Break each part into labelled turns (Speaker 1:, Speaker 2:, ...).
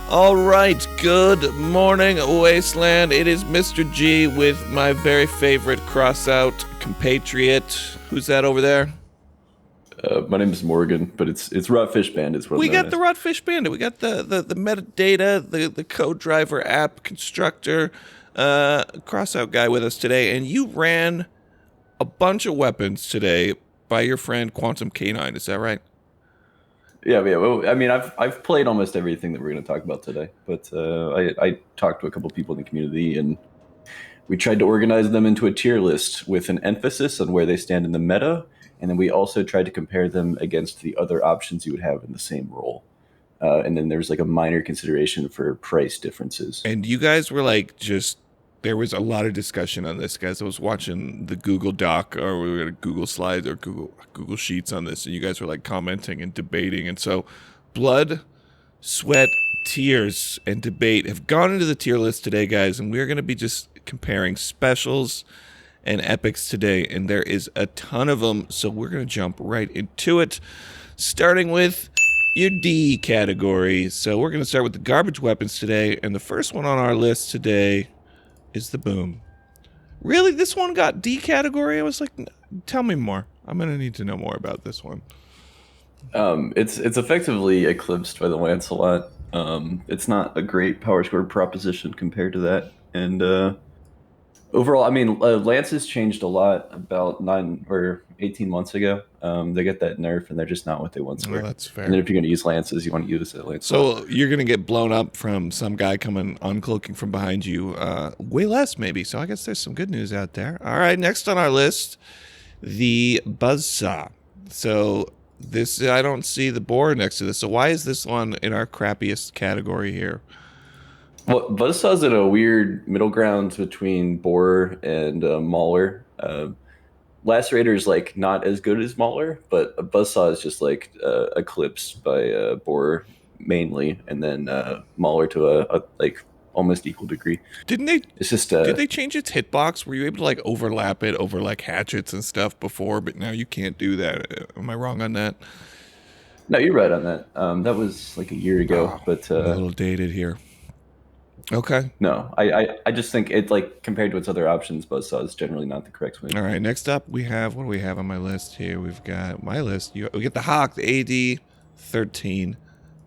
Speaker 1: All right, good morning, Wasteland. It is Mr. G with my very favorite Crossout compatriot. Who's that over there?
Speaker 2: My name is Morgan, but it's Rotfish Bandit.
Speaker 1: We got the Rotfish Bandit. We got the metadata, the code driver app constructor, Crossout guy with us today. And you ran a bunch of weapons today by your friend Quantum K9. Is that right?
Speaker 2: Yeah. Well, I mean, I've played almost everything that we're going to talk about today, but I talked to a couple people in the community, and we tried to organize them into a tier list with an emphasis on where they stand in the meta, and then we also tried to compare them against the other options you would have in the same role. And then there's like a minor consideration for price differences.
Speaker 1: And you guys were like there was a lot of discussion on this, guys. I was watching the Google Doc, or we were at Google Slides or Google Sheets on this, and you guys were like commenting and debating. And so blood, sweat, tears, and debate have gone into the tier list today, guys, and we're going to be just comparing specials and epics today, and there is a ton of them, so we're going to jump right into it, starting with your D category. So we're going to start with the garbage weapons today, and the first one on our list today is the boom. Really? This one got D category? I was like, tell me more. I'm going to need to know more about this one.
Speaker 2: It's effectively eclipsed by the Lancelot. It's not a great power score proposition compared to that. And overall, I mean, Lances changed a lot about 9 or 18 months ago. They get that nerf, and they're just not what they once were.
Speaker 1: That's fair.
Speaker 2: And then if you're going to use Lances, you want to use it Lancelot.
Speaker 1: So you're going to get blown up from some guy coming uncloaking from behind you. Way less, maybe. So I guess there's some good news out there. All right, next on our list, the Buzzsaw. So this, I don't see the boar next to this. So why is this one in our crappiest category here?
Speaker 2: Well, Buzzsaw's in a weird middle ground between Boar and Mauler. Lacerator is like not as good as Mauler, but Buzzsaw is just like eclipsed by Boar mainly, and then Mauler to a like almost equal degree.
Speaker 1: Didn't they?
Speaker 2: It's just
Speaker 1: did they change its hitbox? Were you able to like overlap it over like hatchets and stuff before, but now you can't do that? Am I wrong on that?
Speaker 2: No, you're right on that. That was like a year ago, but
Speaker 1: a little dated here. Okay.
Speaker 2: No, I just think it, like, compared to its other options, Buzzsaw is generally not the correct one.
Speaker 1: All right, next up we have, what do we have on my list here? We've got my list. We get the Hawk, the AD-13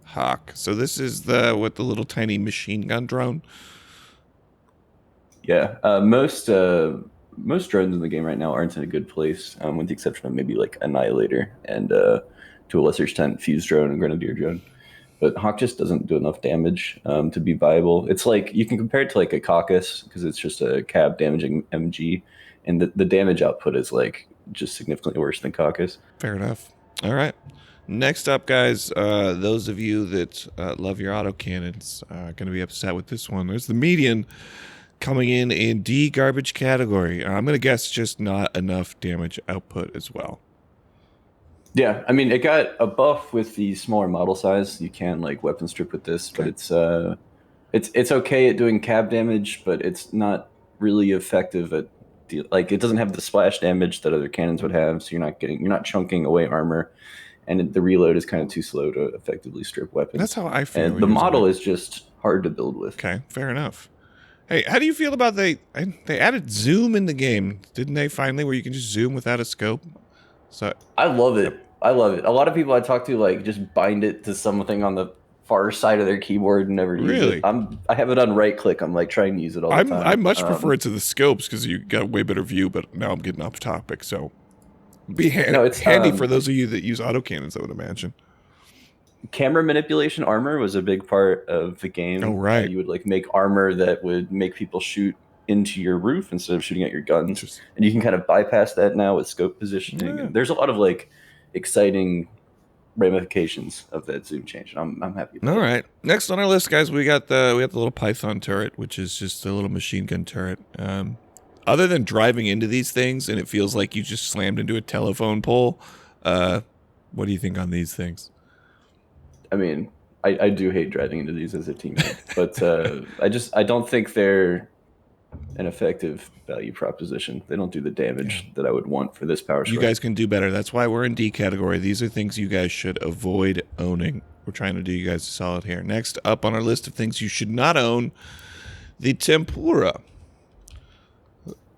Speaker 1: Hawk. So this is the little tiny machine gun drone.
Speaker 2: Yeah, most drones in the game right now aren't in a good place, with the exception of maybe like Annihilator and to a lesser extent Fuse drone and Grenadier drone. But Hawk just doesn't do enough damage to be viable. It's like, you can compare it to like a Caucus, because it's just a cab damaging MG, and the damage output is like just significantly worse than Caucus.
Speaker 1: Fair enough. All right. Next up, guys, those of you that love your autocannons are going to be upset with this one. There's the median coming in D garbage category. I'm going to guess just not enough damage output as well.
Speaker 2: Yeah, I mean, it got a buff with the smaller model size. You can like weapon strip with this, but it's okay at doing cab damage, but it's not really effective at like, it doesn't have the splash damage that other cannons would have. So you're not chunking away armor, and the reload is kind of too slow to effectively strip weapons.
Speaker 1: That's how I feel.
Speaker 2: And the model is just hard to build with.
Speaker 1: Okay, fair enough. Hey, how do you feel about they added zoom in the game, didn't they? Finally, where you can just zoom without a scope. So
Speaker 2: I love it. A lot of people I talk to like just bind it to something on the far side of their keyboard and never use it. I have it on right click. I'm like trying to use it all the time.
Speaker 1: I much prefer it to the scopes because you got a way better view. But now I'm getting off topic, so it's handy for those of you that use autocannons, I would imagine.
Speaker 2: Camera manipulation armor was a big part of the game.
Speaker 1: Oh, right.
Speaker 2: You would like make armor that would make people shoot into your roof instead of shooting at your guns, and you can kind of bypass that now with scope positioning.
Speaker 1: Yeah.
Speaker 2: And there's a lot of like exciting ramifications of that zoom change. I'm happy about
Speaker 1: All right. Next on our list, guys, we got the little Python turret, which is just a little machine gun turret. Other than driving into these things and it feels like you just slammed into a telephone pole, what do you think on these things?
Speaker 2: I mean, I do hate driving into these as a teammate, but I don't think they're an effective value proposition. They don't do the damage that I would want for this power score.
Speaker 1: You guys can do better. That's why we're in D category. These are things you guys should avoid owning. We're trying to do you guys a solid here. Next up on our list of things you should not own, the Tempura.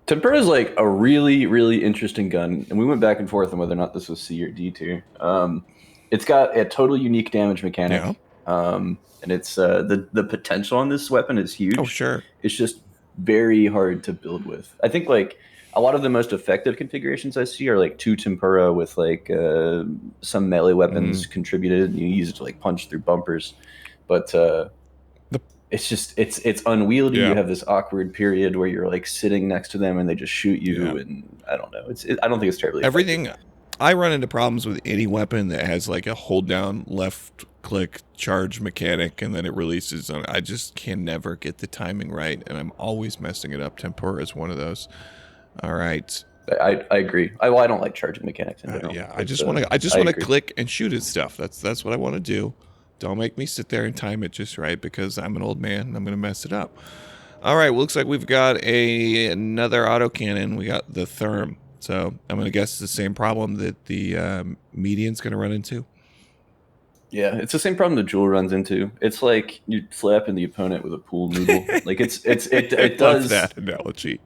Speaker 2: Tempura is like a really, really interesting gun, and we went back and forth on whether or not this was C or D tier. It's got a totally unique damage mechanic, and it's the potential on this weapon is huge.
Speaker 1: Oh, sure.
Speaker 2: It's just very hard to build with. I think like a lot of the most effective configurations I see are like 2 Tempura with like some melee weapons contributed, and you use it to like punch through bumpers, but it's just it's unwieldy. You have this awkward period where you're like sitting next to them and they just shoot you, and I don't know. I don't think it's terribly
Speaker 1: everything.
Speaker 2: effective.
Speaker 1: I run into problems with any weapon that has like a hold down left click charge mechanic and then it releases. I just can never get the timing right, and I'm always messing it up. Tempura is one of those. All right.
Speaker 2: I agree. I don't like charging mechanics in general.
Speaker 1: I just want to click and shoot at stuff. That's what I want to do. Don't make me sit there and time it just right because I'm an old man and I'm going to mess it up. All right, well, looks like we've got another autocannon. We got the Therm. So I'm going to guess it's the same problem that the Median's going to run into.
Speaker 2: Yeah, it's the same problem the Jewel runs into. It's like you slapping the opponent with a pool noodle. Like it does
Speaker 1: that analogy.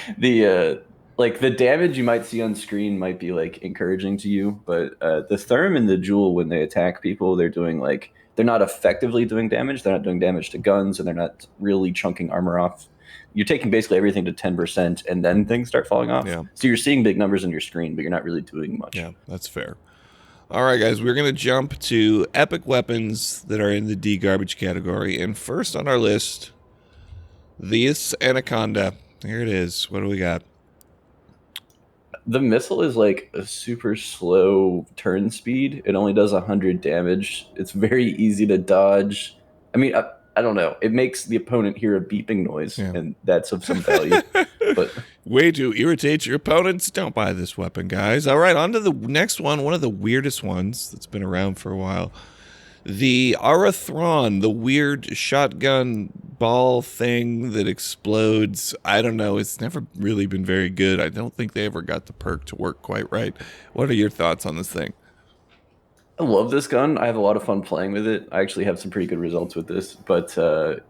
Speaker 2: The damage you might see on screen might be like encouraging to you, but the Therm and the Jewel, when they attack people, they're not effectively doing damage. They're not doing damage to guns, and they're not really chunking armor off. You're taking basically everything to 10%, and then things start falling off.
Speaker 1: Yeah.
Speaker 2: So you're seeing big numbers on your screen, but you're not really doing much.
Speaker 1: Yeah, that's fair. All right, guys, we're going to jump to epic weapons that are in the D garbage category. And first on our list, this Anaconda. Here it is. What do we got?
Speaker 2: The missile is like a super slow turn speed. It only does 100 damage. It's very easy to dodge. I mean, I don't know. It makes the opponent hear a beeping noise, and that's of some value. But
Speaker 1: way to irritate your opponents. Don't buy this weapon, guys. All right, on to the next one. One of the weirdest ones that's been around for a while. The Thrawn, the weird shotgun ball thing that explodes. I don't know. It's never really been very good. I don't think they ever got the perk to work quite right. What are your thoughts on this thing?
Speaker 2: I love this gun. I have a lot of fun playing with it. I actually have some pretty good results with this, but the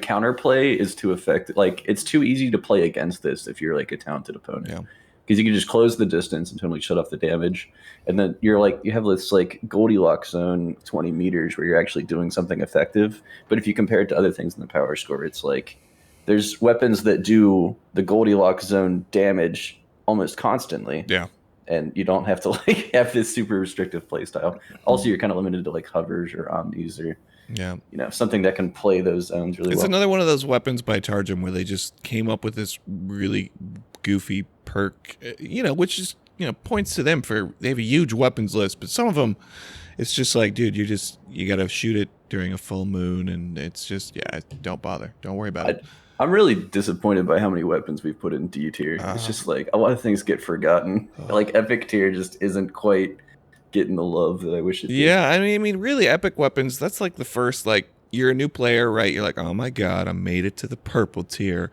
Speaker 2: counterplay is too effective. Like, it's too easy to play against this if you're like a talented opponent.
Speaker 1: Yeah.
Speaker 2: Because you can just close the distance and totally shut off the damage. And then you have this like Goldilocks zone, 20 meters, where you're actually doing something effective. But if you compare it to other things in the power score, it's like there's weapons that do the Goldilocks zone damage almost constantly.
Speaker 1: Yeah.
Speaker 2: And you don't have to like have this super restrictive play style. Also, you're kind of limited to like hovers or omnis or something that can play those zones really well.
Speaker 1: It's another one of those weapons by Targem where they just came up with this really goofy perk, which is, points to them they have a huge weapons list, but some of them, it's just like, dude, you got to shoot it during a full moon, and it's just, don't bother. Don't worry about it.
Speaker 2: I'm really disappointed by how many weapons we've put in D tier. It's just like a lot of things get forgotten. Like epic tier just isn't quite getting the love that I wish it did.
Speaker 1: Yeah, I mean, really, epic weapons, that's like the first, like, you're a new player, right? You're like, oh my God, I made it to the purple tier,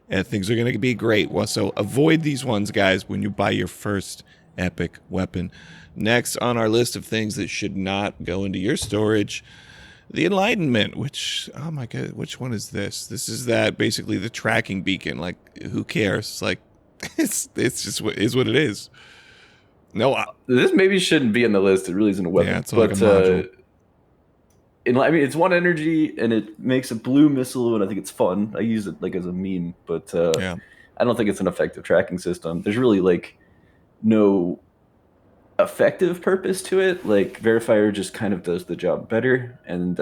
Speaker 1: and things are going to be great. Well, so avoid these ones, guys, when you buy your first epic weapon. Next on our list of things that should not go into your storage, the Enlightenment, which, oh my God, which one is this? This is that, basically the tracking beacon. Like, who cares? Like, it's just what it is. No,
Speaker 2: this maybe shouldn't be on the list. It really isn't a weapon.
Speaker 1: Yeah, it's like a module.
Speaker 2: It's one energy, and it makes a blue missile, and I think it's fun. I use it like as a meme, but I don't think it's an effective tracking system. There's really like no effective purpose to it. Like Verifier just kind of does the job better, and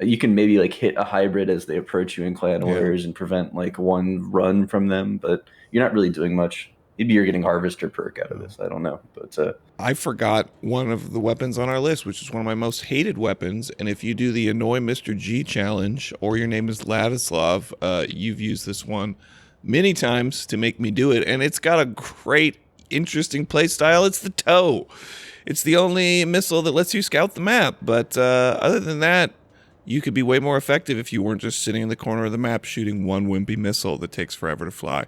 Speaker 2: you can maybe like hit a hybrid as they approach you in clan orders and prevent like one run from them, but you're not really doing much. Maybe you're getting Harvester perk out of this. I don't know. But
Speaker 1: I forgot one of the weapons on our list, which is one of my most hated weapons. And if you do the Annoy Mr. G challenge, or your name is Ladislav, you've used this one many times to make me do it. And it's got a great, interesting play style. It's the TOW. It's the only missile that lets you scout the map. But other than that, you could be way more effective if you weren't just sitting in the corner of the map shooting one wimpy missile that takes forever to fly.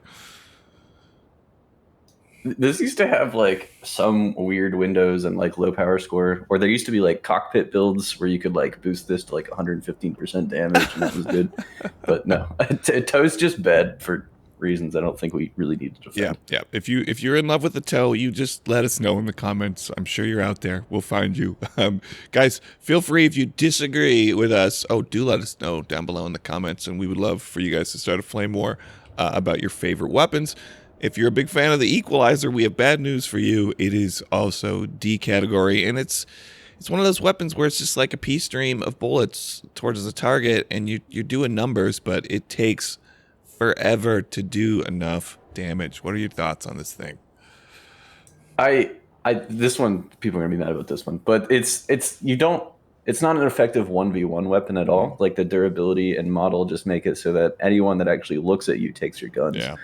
Speaker 2: This used to have like some weird windows and like low power score, or there used to be like cockpit builds where you could like boost this to like 115% damage, and that was good. But no, Toe's just bad for reasons I don't think we really need to
Speaker 1: Yeah,
Speaker 2: defend.
Speaker 1: yeah. If you're in love with the toe, you just let us know in the comments. I'm sure you're out there. We'll find you. Guys, feel free if you disagree with us. Oh, do let us know down below in the comments, and we would love for you guys to start a flame war about your favorite weapons. If you're a big fan of the Equalizer, we have bad news for you. It is also D category, and it's one of those weapons where it's just like a pea stream of bullets towards the target, and you're doing numbers, but it takes forever to do enough damage. What are your thoughts on this thing?
Speaker 2: This one, people are gonna be mad about this one, but it's not an effective 1v1 weapon at all. Like the durability and model just make it so that anyone that actually looks at you takes your guns.
Speaker 1: Yeah.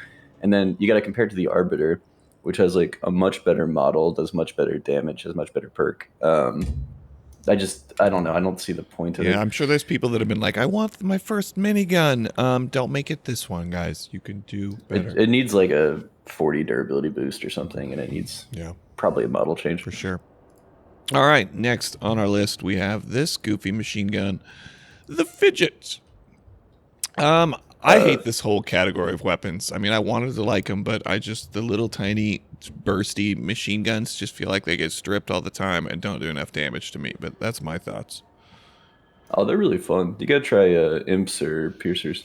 Speaker 2: And then you got to compare it to the Arbiter, which has like a much better model, does much better damage, has much better perk. I don't know. I don't see the point of it.
Speaker 1: Yeah, I'm sure there's people that have been like, I want my first minigun. Don't make it this one, guys. You can do better.
Speaker 2: It needs like a 40 durability boost or something, and it needs probably a model change.
Speaker 1: For sure. All right, next on our list, we have this goofy machine gun, the Fidget. I hate this whole category of weapons. I mean, I wanted to like them, but the little tiny bursty machine guns just feel like they get stripped all the time and don't do enough damage to me. But that's my thoughts.
Speaker 2: Oh, they're really fun. You gotta try imps or piercers.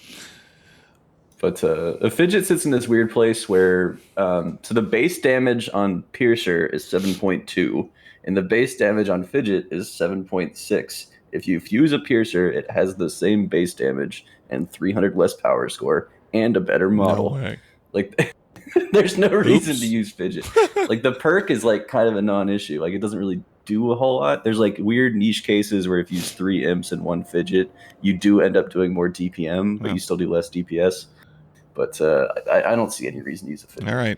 Speaker 2: But a Fidget sits in this weird place where so the base damage on piercer is 7.2, and the base damage on Fidget is 7.6. If you fuse a piercer, it has the same base damage and 300 less power score and a better model.
Speaker 1: No way.
Speaker 2: Like, there's no reason to use Fidget. Like, the perk is like kind of a non-issue. Like, it doesn't really do a whole lot. There's like weird niche cases where if you use 3 imps and 1 Fidget, you do end up doing more DPM, but you still do less DPS. But I don't see any reason to use a Fidget.
Speaker 1: All right.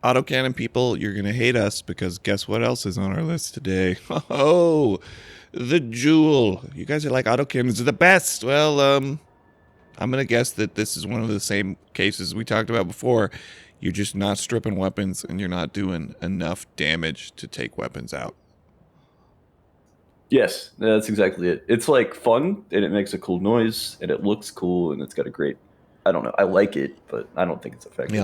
Speaker 1: Autocannon people, you're going to hate us because guess what else is on our list today? Oh, the Jewel. You guys are like, autocannons are the best. Well, I'm going to guess that this is one of the same cases we talked about before. You're just not stripping weapons and you're not doing enough damage to take weapons out.
Speaker 2: Yes, that's exactly it. It's like fun and it makes a cool noise and it looks cool and it's got a great, I don't know, I like it, but I don't think it's effective.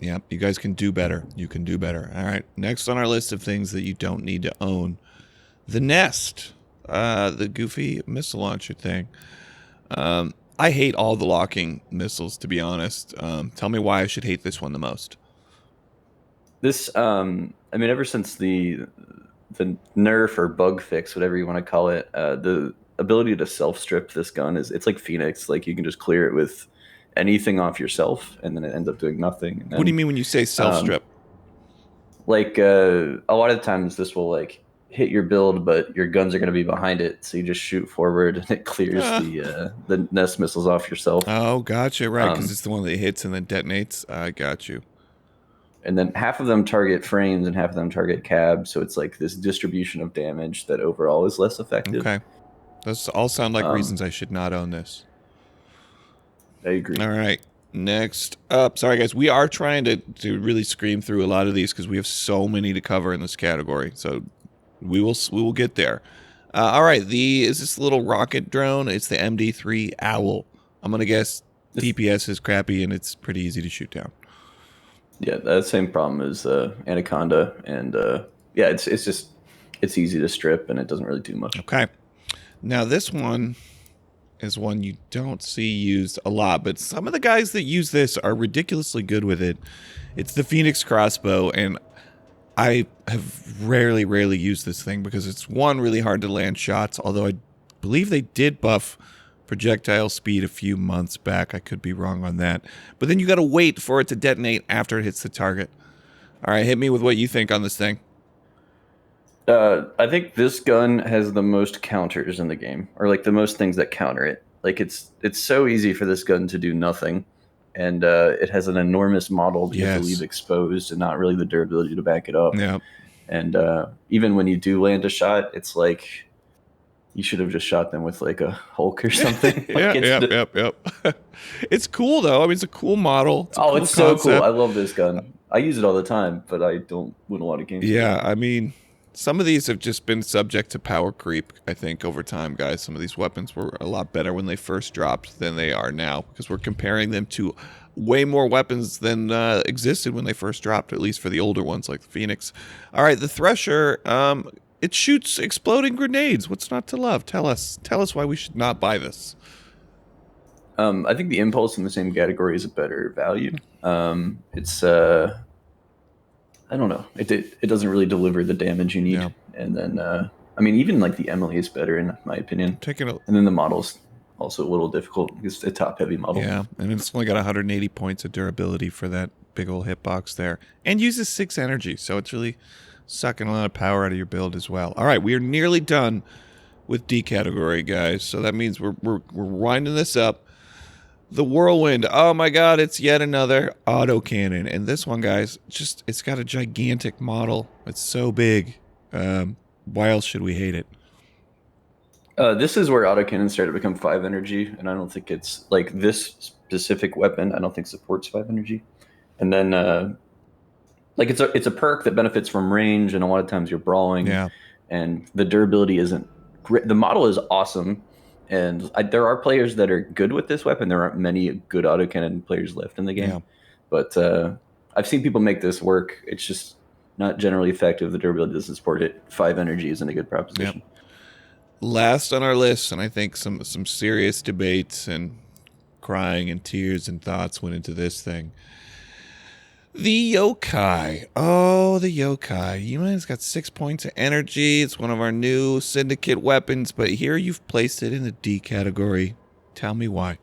Speaker 1: Yep. You guys can do better. You can do better. All right. Next on our list of things that you don't need to own, the Nest, the goofy missile launcher thing. I hate all the locking missiles, to be honest. Tell me why I should hate this one the most.
Speaker 2: This, I mean, ever since the nerf or bug fix, whatever you want to call it, the ability to self-strip this gun it's like Phoenix. Like, you can just clear it with anything off yourself, and then it ends up doing nothing. And then,
Speaker 1: what do you mean when you say self-strip?
Speaker 2: Like, a lot of times this will like hit your build, but your guns are going to be behind it, so you just shoot forward and it clears the nest missiles off yourself.
Speaker 1: Oh, gotcha. Right, because it's the one that hits and then detonates. I got you.
Speaker 2: And then half of them target frames and half of them target cab, so it's like this distribution of damage that overall is less effective.
Speaker 1: Okay. Those all sound like reasons I should not own this.
Speaker 2: I agree.
Speaker 1: All right. Next up. Sorry, guys. We are trying to really scream through a lot of these because we have so many to cover in this category. So we will get there. All right. Is this little rocket drone? It's the MD3 Owl. I'm going to guess DPS is crappy and it's pretty easy to shoot down.
Speaker 2: Yeah, that same problem as Anaconda. And yeah, it's easy to strip and it doesn't really do much.
Speaker 1: Okay. Now this one is one you don't see used a lot, but some of the guys that use this are ridiculously good with it. It's the Phoenix Crossbow, and I have rarely used this thing because it's, one, really hard to land shots, although I believe they did buff projectile speed a few months back. I could be wrong on that. But then you got to wait for it to detonate after it hits the target. All right, hit me with what you think on this thing.
Speaker 2: I think this gun has the most counters in the game, or like the most things that counter it. Like, it's so easy for this gun to do nothing, and it has an enormous model that you have to leave exposed and not really the durability to back it up.
Speaker 1: Yeah.
Speaker 2: And even when you do land a shot, it's like you should have just shot them with like a Hulk or something.
Speaker 1: Yep. It's cool though. I mean, it's a cool model.
Speaker 2: It's so cool. I love this gun. I use it all the time, but I don't win a lot of games.
Speaker 1: Yeah, I mean, some of these have just been subject to power creep, I think, over time, guys. Some of these weapons were a lot better when they first dropped than they are now, because we're comparing them to way more weapons than existed when they first dropped, at least for the older ones like the Phoenix. All right, the Thresher, it shoots exploding grenades. What's not to love? Tell us why we should not buy this.
Speaker 2: I think the Impulse in the same category is a better value. It's I don't know. It doesn't really deliver the damage you need.
Speaker 1: Yeah.
Speaker 2: And then I mean, even like the Emily is better in my opinion. And then the model's also a little difficult because it's a top heavy model.
Speaker 1: Yeah, and it's only got 180 points of durability for that big old hitbox there, and uses 6 energy, so it's really sucking a lot of power out of your build as well. All right, we are nearly done with D category, guys. So that means we're winding this up. The Whirlwind. Oh my God, it's yet another autocannon, and this one, guys, it's got a gigantic model. It's so big. Why else should we hate it?
Speaker 2: This is where autocannon started to become 5 energy, and I don't think it's like this specific weapon. I don't think supports 5 energy. And then like it's a perk that benefits from range, and a lot of times you're brawling.
Speaker 1: Yeah.
Speaker 2: And the durability isn't great. The model is awesome, and there are players that are good with this weapon. There aren't many good autocannon players left in the game, but I've seen people make this work. It's just not generally effective. The durability doesn't support it. 5 energy isn't a good proposition.
Speaker 1: Yep. Last on our list, and I think some serious debates and crying and tears and thoughts went into this thing. The Yokai. Oh, the Yokai. It's got 6 points of energy. It's one of our new syndicate weapons, but here you've placed it in the D category. Tell me why.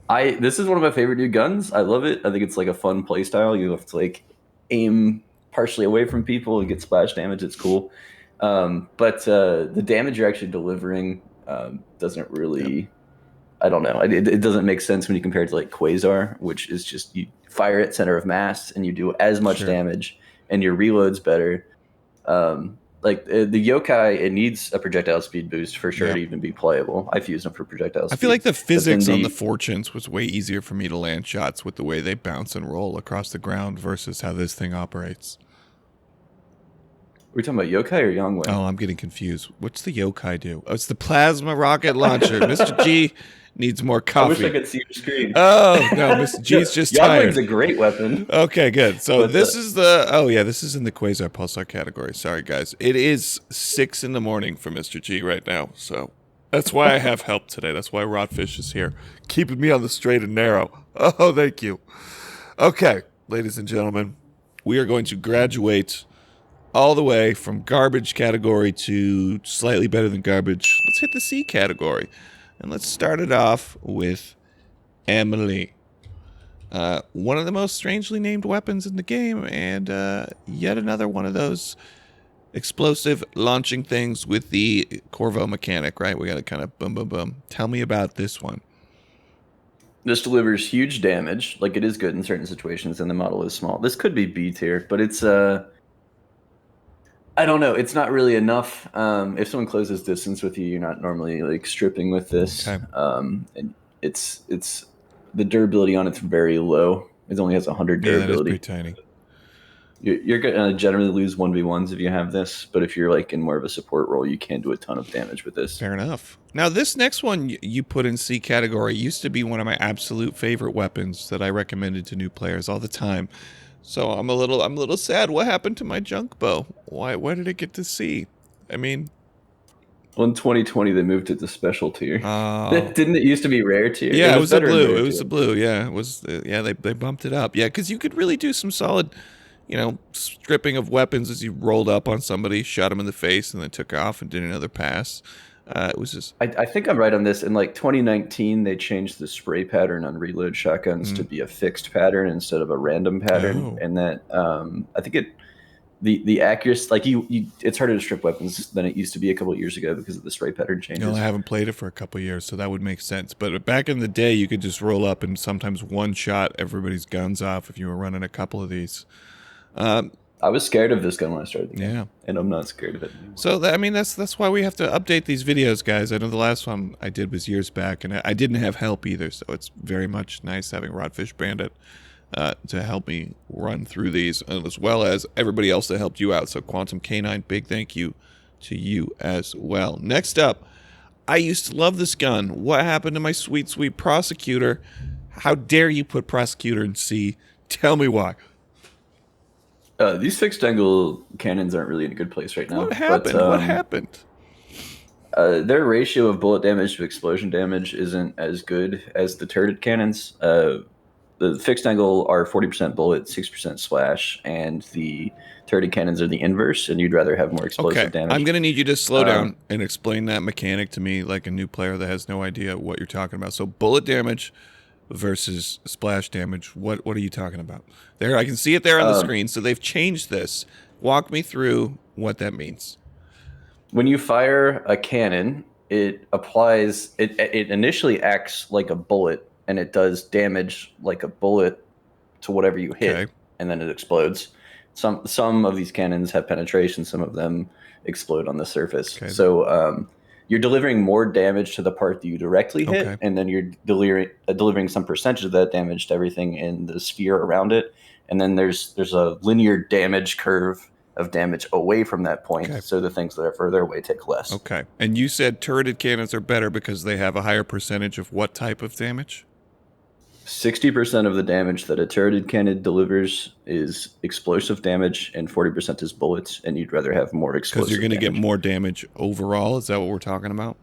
Speaker 2: This is one of my favorite new guns. I love it. I think it's like a fun play style. You have to like aim partially away from people and get splash damage. It's cool. But the damage you're actually delivering doesn't really, I don't know. It doesn't make sense when you compare it to like Quasar, which is just you fire at center of mass and you do as much damage and your reload's better. Like the Yokai, it needs a projectile speed boost for sure to even be playable. I've used them for projectile speed.
Speaker 1: I feel like the physics on the Fortunes was way easier for me to land shots with the way they bounce and roll across the ground versus how this thing operates.
Speaker 2: Are we talking about Yokai or Yong Wang?
Speaker 1: Oh, I'm getting confused. What's the Yokai do? Oh, it's the plasma rocket launcher. Mr. G needs more coffee.
Speaker 2: I wish I could see your screen.
Speaker 1: Oh, no, Mr. G's just tired.
Speaker 2: Yong Wang's a great weapon.
Speaker 1: Okay, good. So this is this is in the Quasar Pulsar category. Sorry, guys. It is 6 in the morning for Mr. G right now. So that's why I have help today. That's why Rodfish is here, keeping me on the straight and narrow. Oh, thank you. Okay, ladies and gentlemen, we are going to graduate all the way from garbage category to slightly better than garbage. Let's hit the C category. And let's start it off with Emily. One of the most strangely named weapons in the game, and yet another one of those explosive launching things with the Corvo mechanic, right? We got to kind of boom, boom, boom. Tell me about this one.
Speaker 2: This delivers huge damage. Like, it is good in certain situations, and the model is small. This could be B tier, but it's... I don't know. It's not really enough. If someone closes distance with you, you're not normally like stripping with this.
Speaker 1: Okay.
Speaker 2: And it's the durability on it's very low. It only has 100 durability.
Speaker 1: Yeah, that is pretty tiny.
Speaker 2: You're gonna generally lose 1v1s if you have this, but if you're like in more of a support role, you can do a ton of damage with this.
Speaker 1: Fair enough. Now, this next one you put in C category used to be one of my absolute favorite weapons that I recommended to new players all the time. So I'm a little sad. What happened to my junk bow? Why did it get to C? I mean,
Speaker 2: well, in 2020 they moved it to special tier.
Speaker 1: Oh.
Speaker 2: Didn't it used to be rare tier?
Speaker 1: Yeah, it was a blue. It was a blue. Yeah, it was. Yeah, they bumped it up. Yeah, because you could really do some solid, stripping of weapons as you rolled up on somebody, shot him in the face, and then took off and did another pass. It was just. I
Speaker 2: think I'm right on this. In like 2019, they changed the spray pattern on reload shotguns to be a fixed pattern instead of a random pattern, and that I think the accuracy, like it's harder to strip weapons than it used to be a couple of years ago because of the spray pattern changes.
Speaker 1: I haven't played it for a couple of years, so that would make sense. But back in the day, you could just roll up and sometimes one shot everybody's guns off if you were running a couple of these.
Speaker 2: I was scared of this gun when I started the game, and I'm not scared of it anymore.
Speaker 1: So, that's why we have to update these videos, guys. I know the last one I did was years back, and I didn't have help either, so it's very much nice having Rodfish Bandit to help me run through these, as well as everybody else that helped you out. So Quantum Canine, big thank you to you as well. Next up, I used to love this gun. What happened to my sweet, sweet Prosecutor? How dare you put Prosecutor in C? Tell me why.
Speaker 2: These fixed angle cannons aren't really in a good place right now.
Speaker 1: What happened? What happened?
Speaker 2: Their ratio of bullet damage to explosion damage isn't as good as the turreted cannons. The fixed angle are 40% bullet, 6% splash, and the turreted cannons are the inverse, and you'd rather have more explosive damage.
Speaker 1: I'm going to need you to slow down and explain that mechanic to me like a new player that has no idea what you're talking about. So bullet damage versus splash damage, what are you talking about? There, I can see it there on the screen, so they've changed this. Walk me through what that means.
Speaker 2: When you fire a cannon, it applies, it initially acts like a bullet, and it does damage like a bullet to whatever you hit, and then it explodes. Some of these cannons have penetration, some of them explode on the surface. So you're delivering more damage to the part that you directly hit, and then you're delivering some percentage of that damage to everything in the sphere around it. And then there's a linear damage curve of damage away from that point, so the things that are further away take less.
Speaker 1: Okay. And you said turreted cannons are better because they have a higher percentage of what type of damage?
Speaker 2: 60% of the damage that a turreted cannon delivers is explosive damage, and 40% is bullets, and you'd rather have more explosive damage.
Speaker 1: Because you're going to get more damage overall? Is that what we're talking about?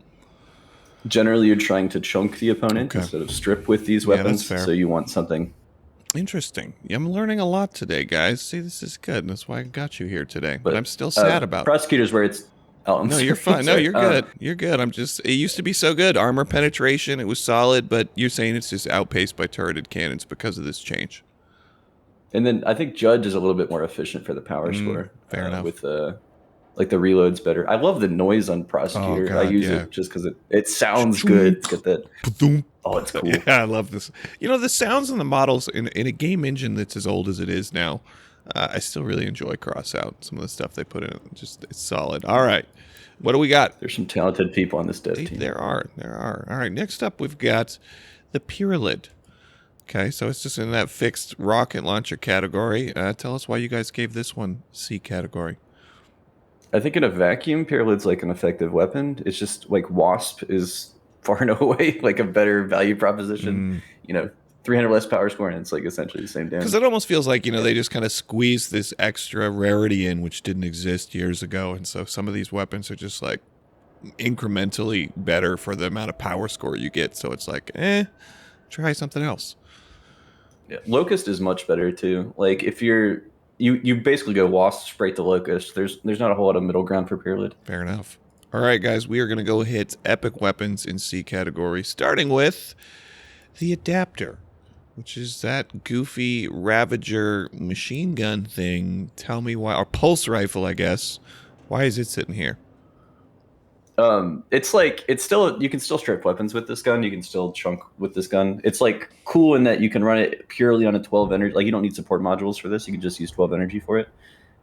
Speaker 2: Generally, you're trying to chunk the opponent instead of strip with these weapons,
Speaker 1: that's fair.
Speaker 2: So you want something.
Speaker 1: Interesting. I'm learning a lot today, guys. See, this is good. That's why I got you here today. But I'm still sad about it.
Speaker 2: Prosecutors where it's... Oh,
Speaker 1: no, you're fine. No, you're good. You're good. It used to be so good. Armor penetration, it was solid, but you're saying it's just outpaced by turreted cannons because of this change.
Speaker 2: And then I think Judge is a little bit more efficient for the power score.
Speaker 1: Fair enough.
Speaker 2: With like the reload's better. I love the noise on Prosecutor.
Speaker 1: God,
Speaker 2: I use it just because it sounds good. It's got that. Oh, it's cool.
Speaker 1: Yeah, I love this. You know, the sounds on the models in a game engine that's as old as it is now. I still really enjoy Crossout. Some of the stuff they put in it, it's solid. All right. What do we got?
Speaker 2: There's some talented people on this dev team.
Speaker 1: There are. All right. Next up, we've got the Pyralid. Okay, so it's just in that fixed rocket launcher category. Tell us why you guys gave this one C category.
Speaker 2: I think in a vacuum, Pyralid's like an effective weapon. It's just like Wasp is far and away like a better value proposition. 300 less power score, and it's like essentially the same damage.
Speaker 1: Because it almost feels like, they just kind of squeezed this extra rarity in, which didn't exist years ago. And so some of these weapons are just like incrementally better for the amount of power score you get. So it's like, try something else.
Speaker 2: Yeah, Locust is much better too. Like if you basically go Wasp straight to Locust. There's not a whole lot of middle ground for Pyralid.
Speaker 1: Fair enough. All right, guys, we are going to go hit epic weapons in C category, starting with the Adapter, which is that goofy Ravager machine gun thing. Tell me why. Or pulse rifle, I guess. Why is it sitting here?
Speaker 2: It's like, you can still strip weapons with this gun. You can still chunk with this gun. It's like cool in that you can run it purely on a 12 energy. Like you don't need support modules for this. You can just use 12 energy for it.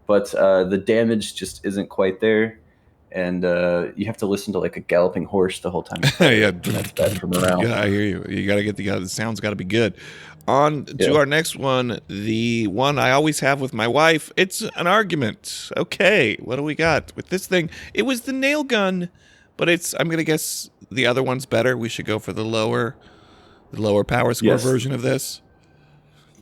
Speaker 2: But the damage just isn't quite there. And you have to listen to like a galloping horse the whole time.
Speaker 1: Yeah,
Speaker 2: that's bad for morale.
Speaker 1: Yeah, I hear you. You got to get the sound's got to be good. On to our next one, the one I always have with my wife. It's an argument. Okay, what do we got with this thing? It was the nail gun, but I'm gonna guess the other one's better. We should go for the lower power score version of this.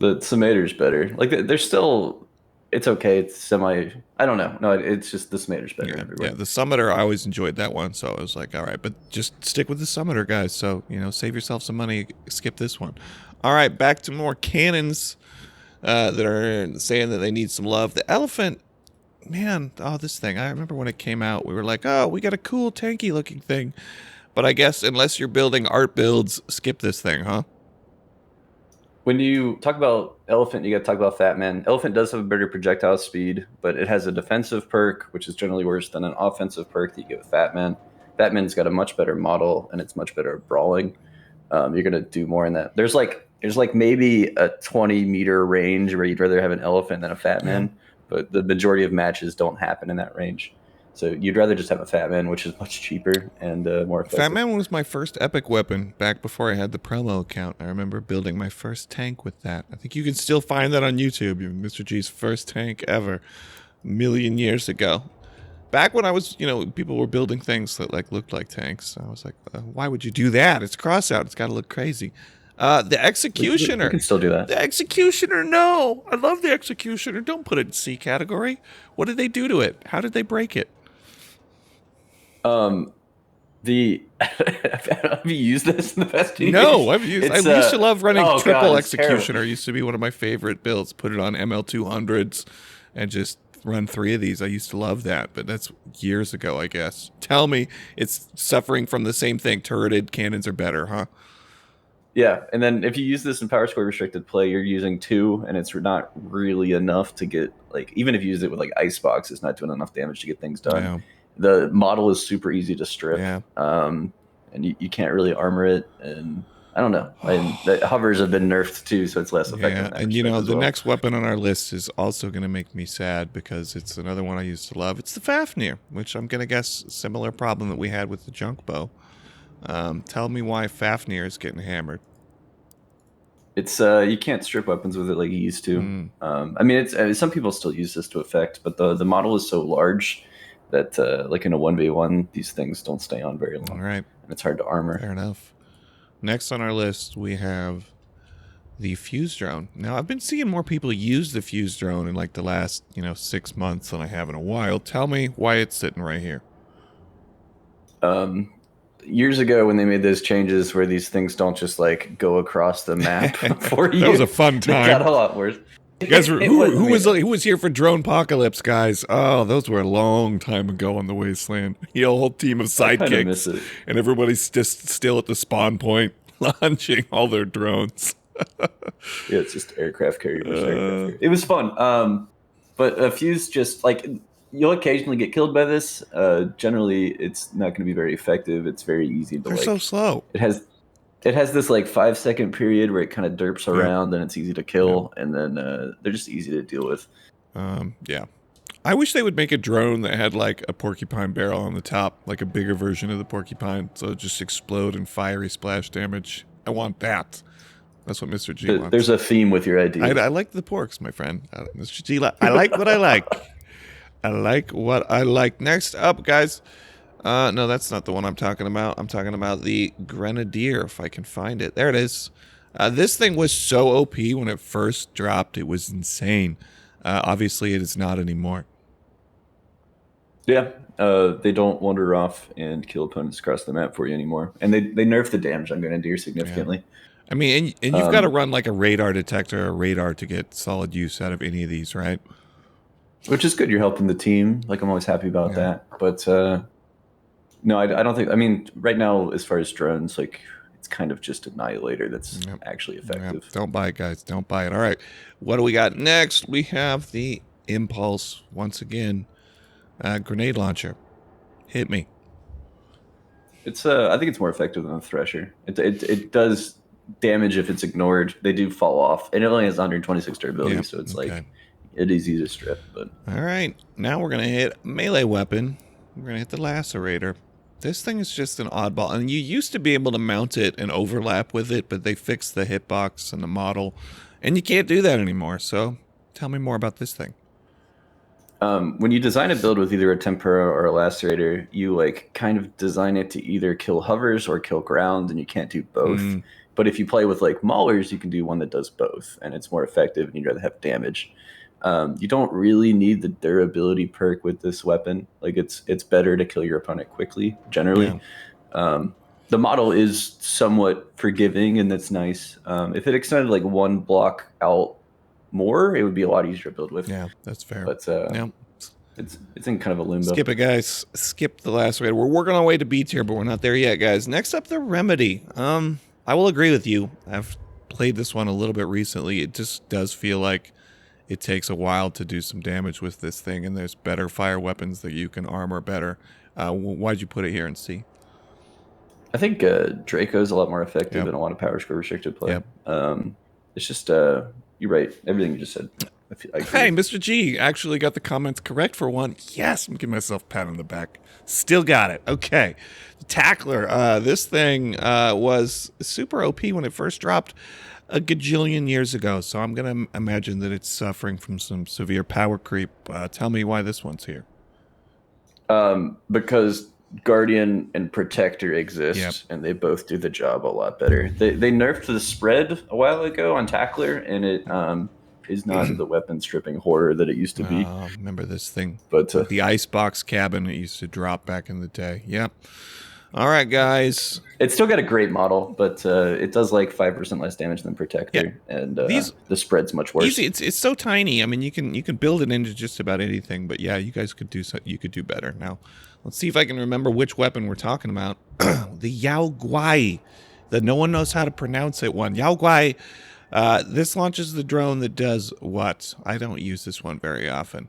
Speaker 2: The Summator's better. Like they're still. It's okay. It's semi. I don't know. No, it's just the Summator's better.
Speaker 1: Yeah, the Summoner, I always enjoyed that one, so I was like, all right, but just stick with the Summoner, guys. So save yourself some money. Skip this one. All right, back to more cannons that are saying that they need some love. The Elephant, man, this thing. I remember when it came out, we were like, oh, we got a cool tanky looking thing, but I guess unless you're building art builds, skip this thing, huh?
Speaker 2: When you talk about Elephant, you got to talk about Fat Man. Elephant does have a better projectile speed, but it has a defensive perk, which is generally worse than an offensive perk that you get with Fat Man. Fat Man's got a much better model, and it's much better at brawling. You're going to do more in that. There's like maybe a 20-meter range where you'd rather have an Elephant than a Fat Man, but the majority of matches don't happen in that range. So you'd rather just have a Fat Man, which is much cheaper and more effective.
Speaker 1: Fat Man was my first epic weapon back before I had the promo account. I remember building my first tank with that. I think you can still find that on YouTube. Mr. G's first tank ever, a million years ago. Back when I was, people were building things that like looked like tanks. I was like, why would you do that? It's Crossout. It's got to look crazy. The Executioner.
Speaker 2: We can still do that.
Speaker 1: The Executioner, no. I love the Executioner. Don't put it in C category. What did they do to it? How did they break it?
Speaker 2: Have you used this in the past 2 years?
Speaker 1: No, I've used. I used to love running triple Executioner.
Speaker 2: Terrible.
Speaker 1: Used to be one of my favorite builds. Put it on ML200s and just run 3 of these. I used to love that, but that's years ago, I guess. Tell me it's suffering from the same thing. Turreted cannons are better, huh?
Speaker 2: Yeah, and then if you use this in power score restricted play, you're using 2, and it's not really enough to get, like, even if you use it with like Icebox, it's not doing enough damage to get things done.
Speaker 1: Yeah.
Speaker 2: The model is super easy to strip,
Speaker 1: Yeah.
Speaker 2: And you can't really armor it, and I don't know. The hovers have been nerfed too, so it's less effective.
Speaker 1: Yeah, and the next weapon on our list is also going to make me sad because it's another one I used to love. It's the Fafnir, which I'm going to guess a similar problem that we had with the junk bow. Tell me why Fafnir is getting hammered.
Speaker 2: It's you can't strip weapons with it like you used to. I mean, some people still use this to effect, but the model is so large that like in a 1v1, these things don't stay on very long.
Speaker 1: All right,
Speaker 2: and it's hard to armor.
Speaker 1: Fair enough. Next on our list, we have the Fuse Drone. Now, I've been seeing more people use the Fuse Drone in like the last 6 months than I have in a while. Tell me why it's sitting right here.
Speaker 2: Years ago when they made those changes where these things don't just like go across the map for you.
Speaker 1: That was a fun time.
Speaker 2: It got a lot worse.
Speaker 1: You guys who was here for Drone Apocalypse, guys? Oh, those were a long time ago on the Wasteland. A whole team of sidekicks, and everybody's just still at the spawn point launching all their drones.
Speaker 2: Yeah, it's just aircraft carriers. It was fun, but Fuse just like you'll occasionally get killed by this. Generally, it's not going to be very effective. It's very easy to.
Speaker 1: They're so slow.
Speaker 2: It has this like 5-second period where it kind of derps around and it's easy to kill, and then they're just easy to deal with.
Speaker 1: Yeah. I wish they would make a drone that had like a porcupine barrel on the top, like a bigger version of the porcupine, so it just explode and fiery splash damage. I want that. That's what Mr. G wants.
Speaker 2: There's a theme with your idea.
Speaker 1: I like the porks, my friend. Mr. G, I like what I like. I like what I like. Next up, guys. No, that's not the one I'm talking about. I'm talking about the Grenadier, if I can find it. There it is. This thing was so OP when it first dropped. It was insane. Obviously, it is not anymore.
Speaker 2: Yeah, they don't wander off and kill opponents across the map for you anymore. And they nerfed the damage on Grenadier significantly.
Speaker 1: Yeah. I mean, and you've got to run like a radar detector or radar to get solid use out of any of these, right?
Speaker 2: Which is good. You're helping the team. Like, I'm always happy about that. But no, I don't think. I mean, right now, as far as drones, like, it's kind of just Annihilator that's actually effective.
Speaker 1: Yep. Don't buy it, guys. Don't buy it. All right. What do we got next? We have the Impulse, once again, grenade launcher. Hit me.
Speaker 2: It's I think it's more effective than the Thresher. It does damage if it's ignored. They do fall off, and it only has 126 durability, so it's like it is easy to strip. But
Speaker 1: all right, now we're gonna hit melee weapon. We're gonna hit the Lacerator. This thing is just an oddball, and you used to be able to mount it and overlap with it, but they fixed the hitbox and the model, and you can't do that anymore. So tell me more about this thing.
Speaker 2: When you design a build with either a Tempura or a Lacerator, you like kind of design it to either kill hovers or kill ground, and you can't do both. But if you play with like Maulers, you can do one that does both, and it's more effective, and you'd rather have damage. You don't really need the durability perk with this weapon. Like it's better to kill your opponent quickly, generally. Yeah. The model is somewhat forgiving, and that's nice. If it extended like one block out more, it would be a lot easier to build with.
Speaker 1: Yeah, that's fair.
Speaker 2: But it's in kind of a limbo.
Speaker 1: Skip it, guys. Skip the Lacerator. We're working our way to B tier, but we're not there yet, guys. Next up, the Remedy. I will agree with you. I've played this one a little bit recently. It just does feel like it takes a while to do some damage with this thing, and there's better fire weapons that you can armor better. Why'd you put it here in C?
Speaker 2: I think Draco's a lot more effective in a lot of power score restricted play. It's just, you're right, everything you just said.
Speaker 1: Hey, Mr. G actually got the comments correct for one. Yes, I'm giving myself a pat on the back. Still got it. Okay. The Tackler. This thing was super OP when it first dropped a gajillion years ago. So I'm going to imagine that it's suffering from some severe power creep. Tell me why this one's here.
Speaker 2: Because Guardian and Protector exist, and they both do the job a lot better. They nerfed the spread a while ago on Tackler, and it is not the weapon stripping horror that it used to be.
Speaker 1: Remember this thing?
Speaker 2: But
Speaker 1: the icebox cabin it used to drop back in the day. Yep. All right, guys.
Speaker 2: It's still got a great model, but it does like 5% less damage than Protector, and the spread's much worse.
Speaker 1: It's so tiny. I mean, you can build it into just about anything. But yeah, you guys could do better. Now, let's see if I can remember which weapon we're talking about. The Yao Guai, that no one knows how to pronounce it. Yao Guai. This launches the drone that does what? I don't use this one very often.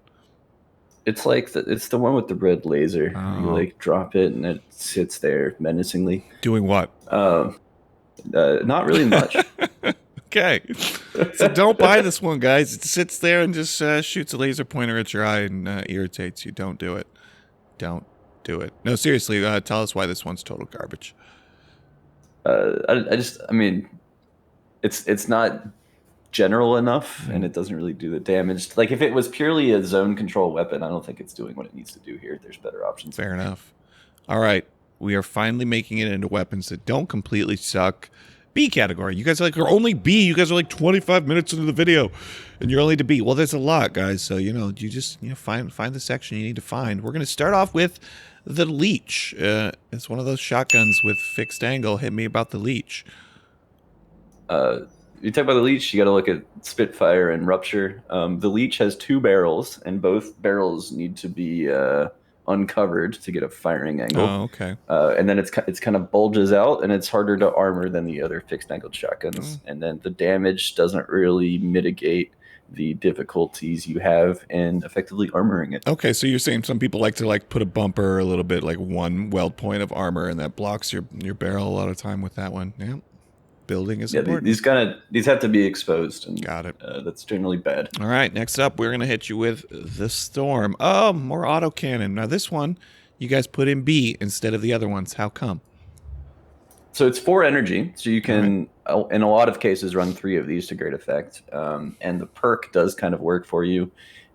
Speaker 2: It's like it's the one with the red laser. You like drop it and it sits there menacingly.
Speaker 1: Doing what?
Speaker 2: Not really much.
Speaker 1: Okay. So don't buy this one, guys. It sits there and just shoots a laser pointer at your eye and irritates you. Don't do it. Don't do it. No, seriously, tell us why this one's total garbage.
Speaker 2: I mean, it's not general enough, and it doesn't really do the damage. Like, if it was purely a zone control weapon, I don't think it's doing what it needs to do here. There's better options.
Speaker 1: Fair enough. All right. We are finally making it into weapons that don't completely suck. B category. You guys are only B. You guys are like 25 minutes into the video, and you're only to B. Well, there's a lot, guys. So, you just find the section you need to find. We're going to start off with the Leech. It's one of those shotguns with fixed angle. Hit me about the Leech.
Speaker 2: You talk about the Leech, you got to look at Spitfire and Rupture. The Leech has 2 barrels, and both barrels need to be uncovered to get a firing angle.
Speaker 1: Oh, okay.
Speaker 2: And then it's kind of bulges out, and it's harder to armor than the other fixed-angled shotguns. And then the damage doesn't really mitigate the difficulties you have in effectively armoring it.
Speaker 1: Okay, so you're saying some people like to put a bumper a little bit, like one weld point of armor, and that blocks your barrel a lot of time with that one. Yeah. Building is important.
Speaker 2: These have to be exposed. And,
Speaker 1: got it.
Speaker 2: That's generally bad.
Speaker 1: All right, next up, we're going to hit you with the Storm. Oh, more autocannon. Now, this one, you guys put in B instead of the other ones. How come?
Speaker 2: So it's 4 energy, so you can, in a lot of cases, run 3 of these to great effect. And the perk does kind of work for you.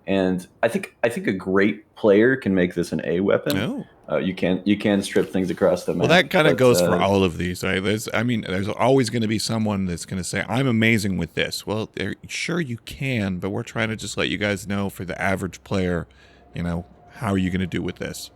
Speaker 2: And I think a great player can make this an A weapon.
Speaker 1: Oh.
Speaker 2: You can strip things across the map.
Speaker 1: Well, that kind of goes for all of these. Right? There's always going to be someone that's going to say, I'm amazing with this. Well, sure you can, but we're trying to just let you guys know for the average player, how are you going to do with this?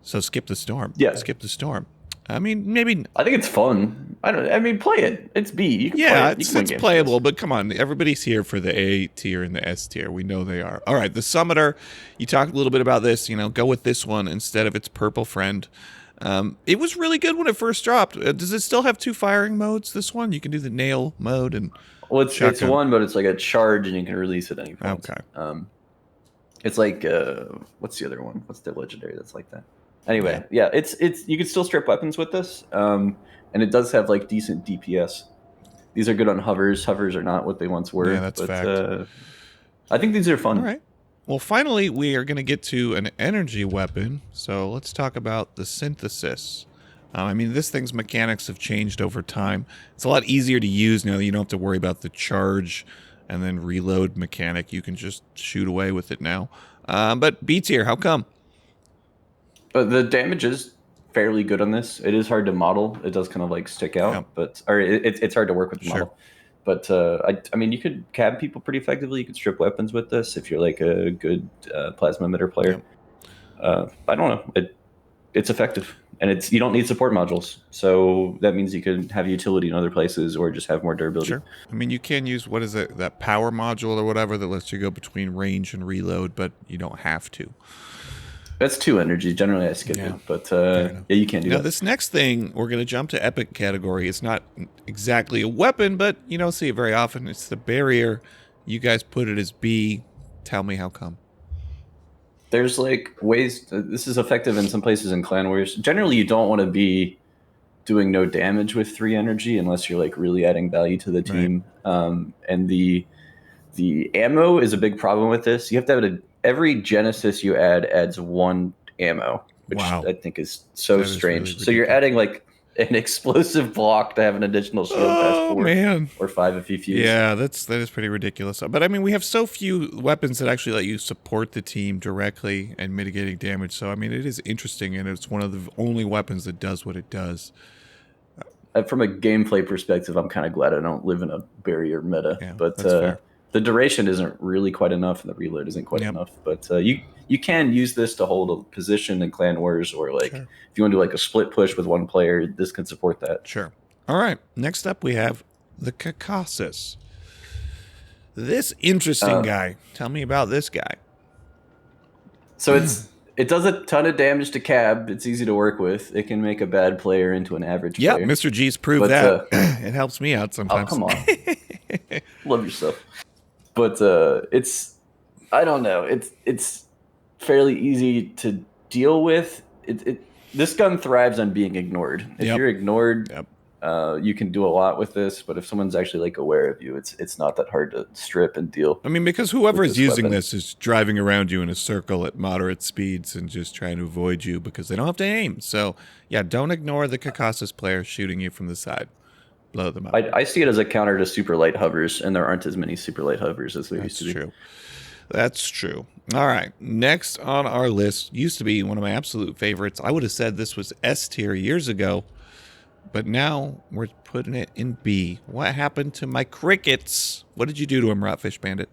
Speaker 1: So skip the Storm.
Speaker 2: Yeah.
Speaker 1: Skip the Storm. I mean, maybe.
Speaker 2: I think it's fun. Play it. It's B. You can play it.
Speaker 1: It's playable, but come on. Everybody's here for the A tier and the S tier. We know they are. All right, the Summoner. You talked a little bit about this. Go with this one instead of its purple friend. It was really good when it first dropped. Does it still have 2 firing modes, this one? You can do the nail mode and
Speaker 2: it's one, but it's like a charge, and you can release at any point.
Speaker 1: Okay.
Speaker 2: It's like, what's the other one? What's the legendary that's like that? Anyway, yeah, it's you can still strip weapons with this, and it does have like decent DPS. These are good on hovers. Hovers are not what they once were.
Speaker 1: Yeah, that's fact.
Speaker 2: I think these are fun.
Speaker 1: All right. Well, finally, we are going to get to an energy weapon. So let's talk about the Synthesis. This thing's mechanics have changed over time. It's a lot easier to use now. You don't have to worry about the charge and then reload mechanic. You can just shoot away with it now. But B tier, how come?
Speaker 2: The damage is fairly good on this. It is hard to model. It does kind of like stick out, it's hard to work with the model. But you could cab people pretty effectively. You could strip weapons with this if you're like a good plasma emitter player. I don't know. It's effective, and you don't need support modules. So that means you can have utility in other places or just have more durability.
Speaker 1: Sure. You can use that power module or whatever that lets you go between range and reload, but you don't have to.
Speaker 2: That's 2 energy. Generally, I skip it, but you can't do that.
Speaker 1: Now, this next thing, we're going to jump to epic category. It's not exactly a weapon, but you don't see it very often. It's the Barrier. You guys put it as B. Tell me how come.
Speaker 2: There's ways. This is effective in some places in Clan Wars. Generally, you don't want to be doing no damage with 3 energy unless you're really adding value to the team. Right. And The ammo is a big problem with this. You have to have every Genesis you add adds 1 ammo, which
Speaker 1: Wow.
Speaker 2: I think is so
Speaker 1: That is
Speaker 2: strange.
Speaker 1: really
Speaker 2: So you're
Speaker 1: ridiculous.
Speaker 2: adding like an explosive block to have an additional shield past 4
Speaker 1: man.
Speaker 2: or 5 if you fuse.
Speaker 1: Yeah, that is pretty ridiculous. But I mean, we have so few weapons that actually let you support the team directly and mitigating damage. So I mean, it is interesting, and it's one of the only weapons that does what it does.
Speaker 2: From a gameplay perspective, I'm kind of glad I don't live in a barrier meta.
Speaker 1: Yeah,
Speaker 2: but
Speaker 1: that's fair.
Speaker 2: the duration isn't really quite enough, and the reload isn't quite enough. But you can use this to hold a position in Clan Wars, or like if you want to do like a split push with 1 player, this can support that.
Speaker 1: Sure. All right. Next up, we have the Cakassa. This interesting guy. Tell me about this guy.
Speaker 2: So it does a ton of damage to Cab. It's easy to work with. It can make a bad player into an average player.
Speaker 1: Yeah, Mr. G's proved that. It helps me out sometimes.
Speaker 2: Oh, come on. Love yourself. But it's, I don't know. It's fairly easy to deal with. This gun thrives on being ignored. If you're ignored, you can do a lot with this. But if someone's actually like aware of you, it's not that hard to strip and deal.
Speaker 1: I mean, because whoever is using this is driving around you in a circle at moderate speeds and just trying to avoid you because they don't have to aim. So yeah, don't ignore the Cakassa's player shooting you from the side. Blow them up.
Speaker 2: I see it as a counter to super light hovers, and there aren't as many super light hovers as there used to be.
Speaker 1: That's true. That's true. All right. Next on our list used to be one of my absolute favorites. I would have said this was S tier years ago, but now we're putting it in B. What happened to my crickets? What did you do to them, Rotfish Bandit?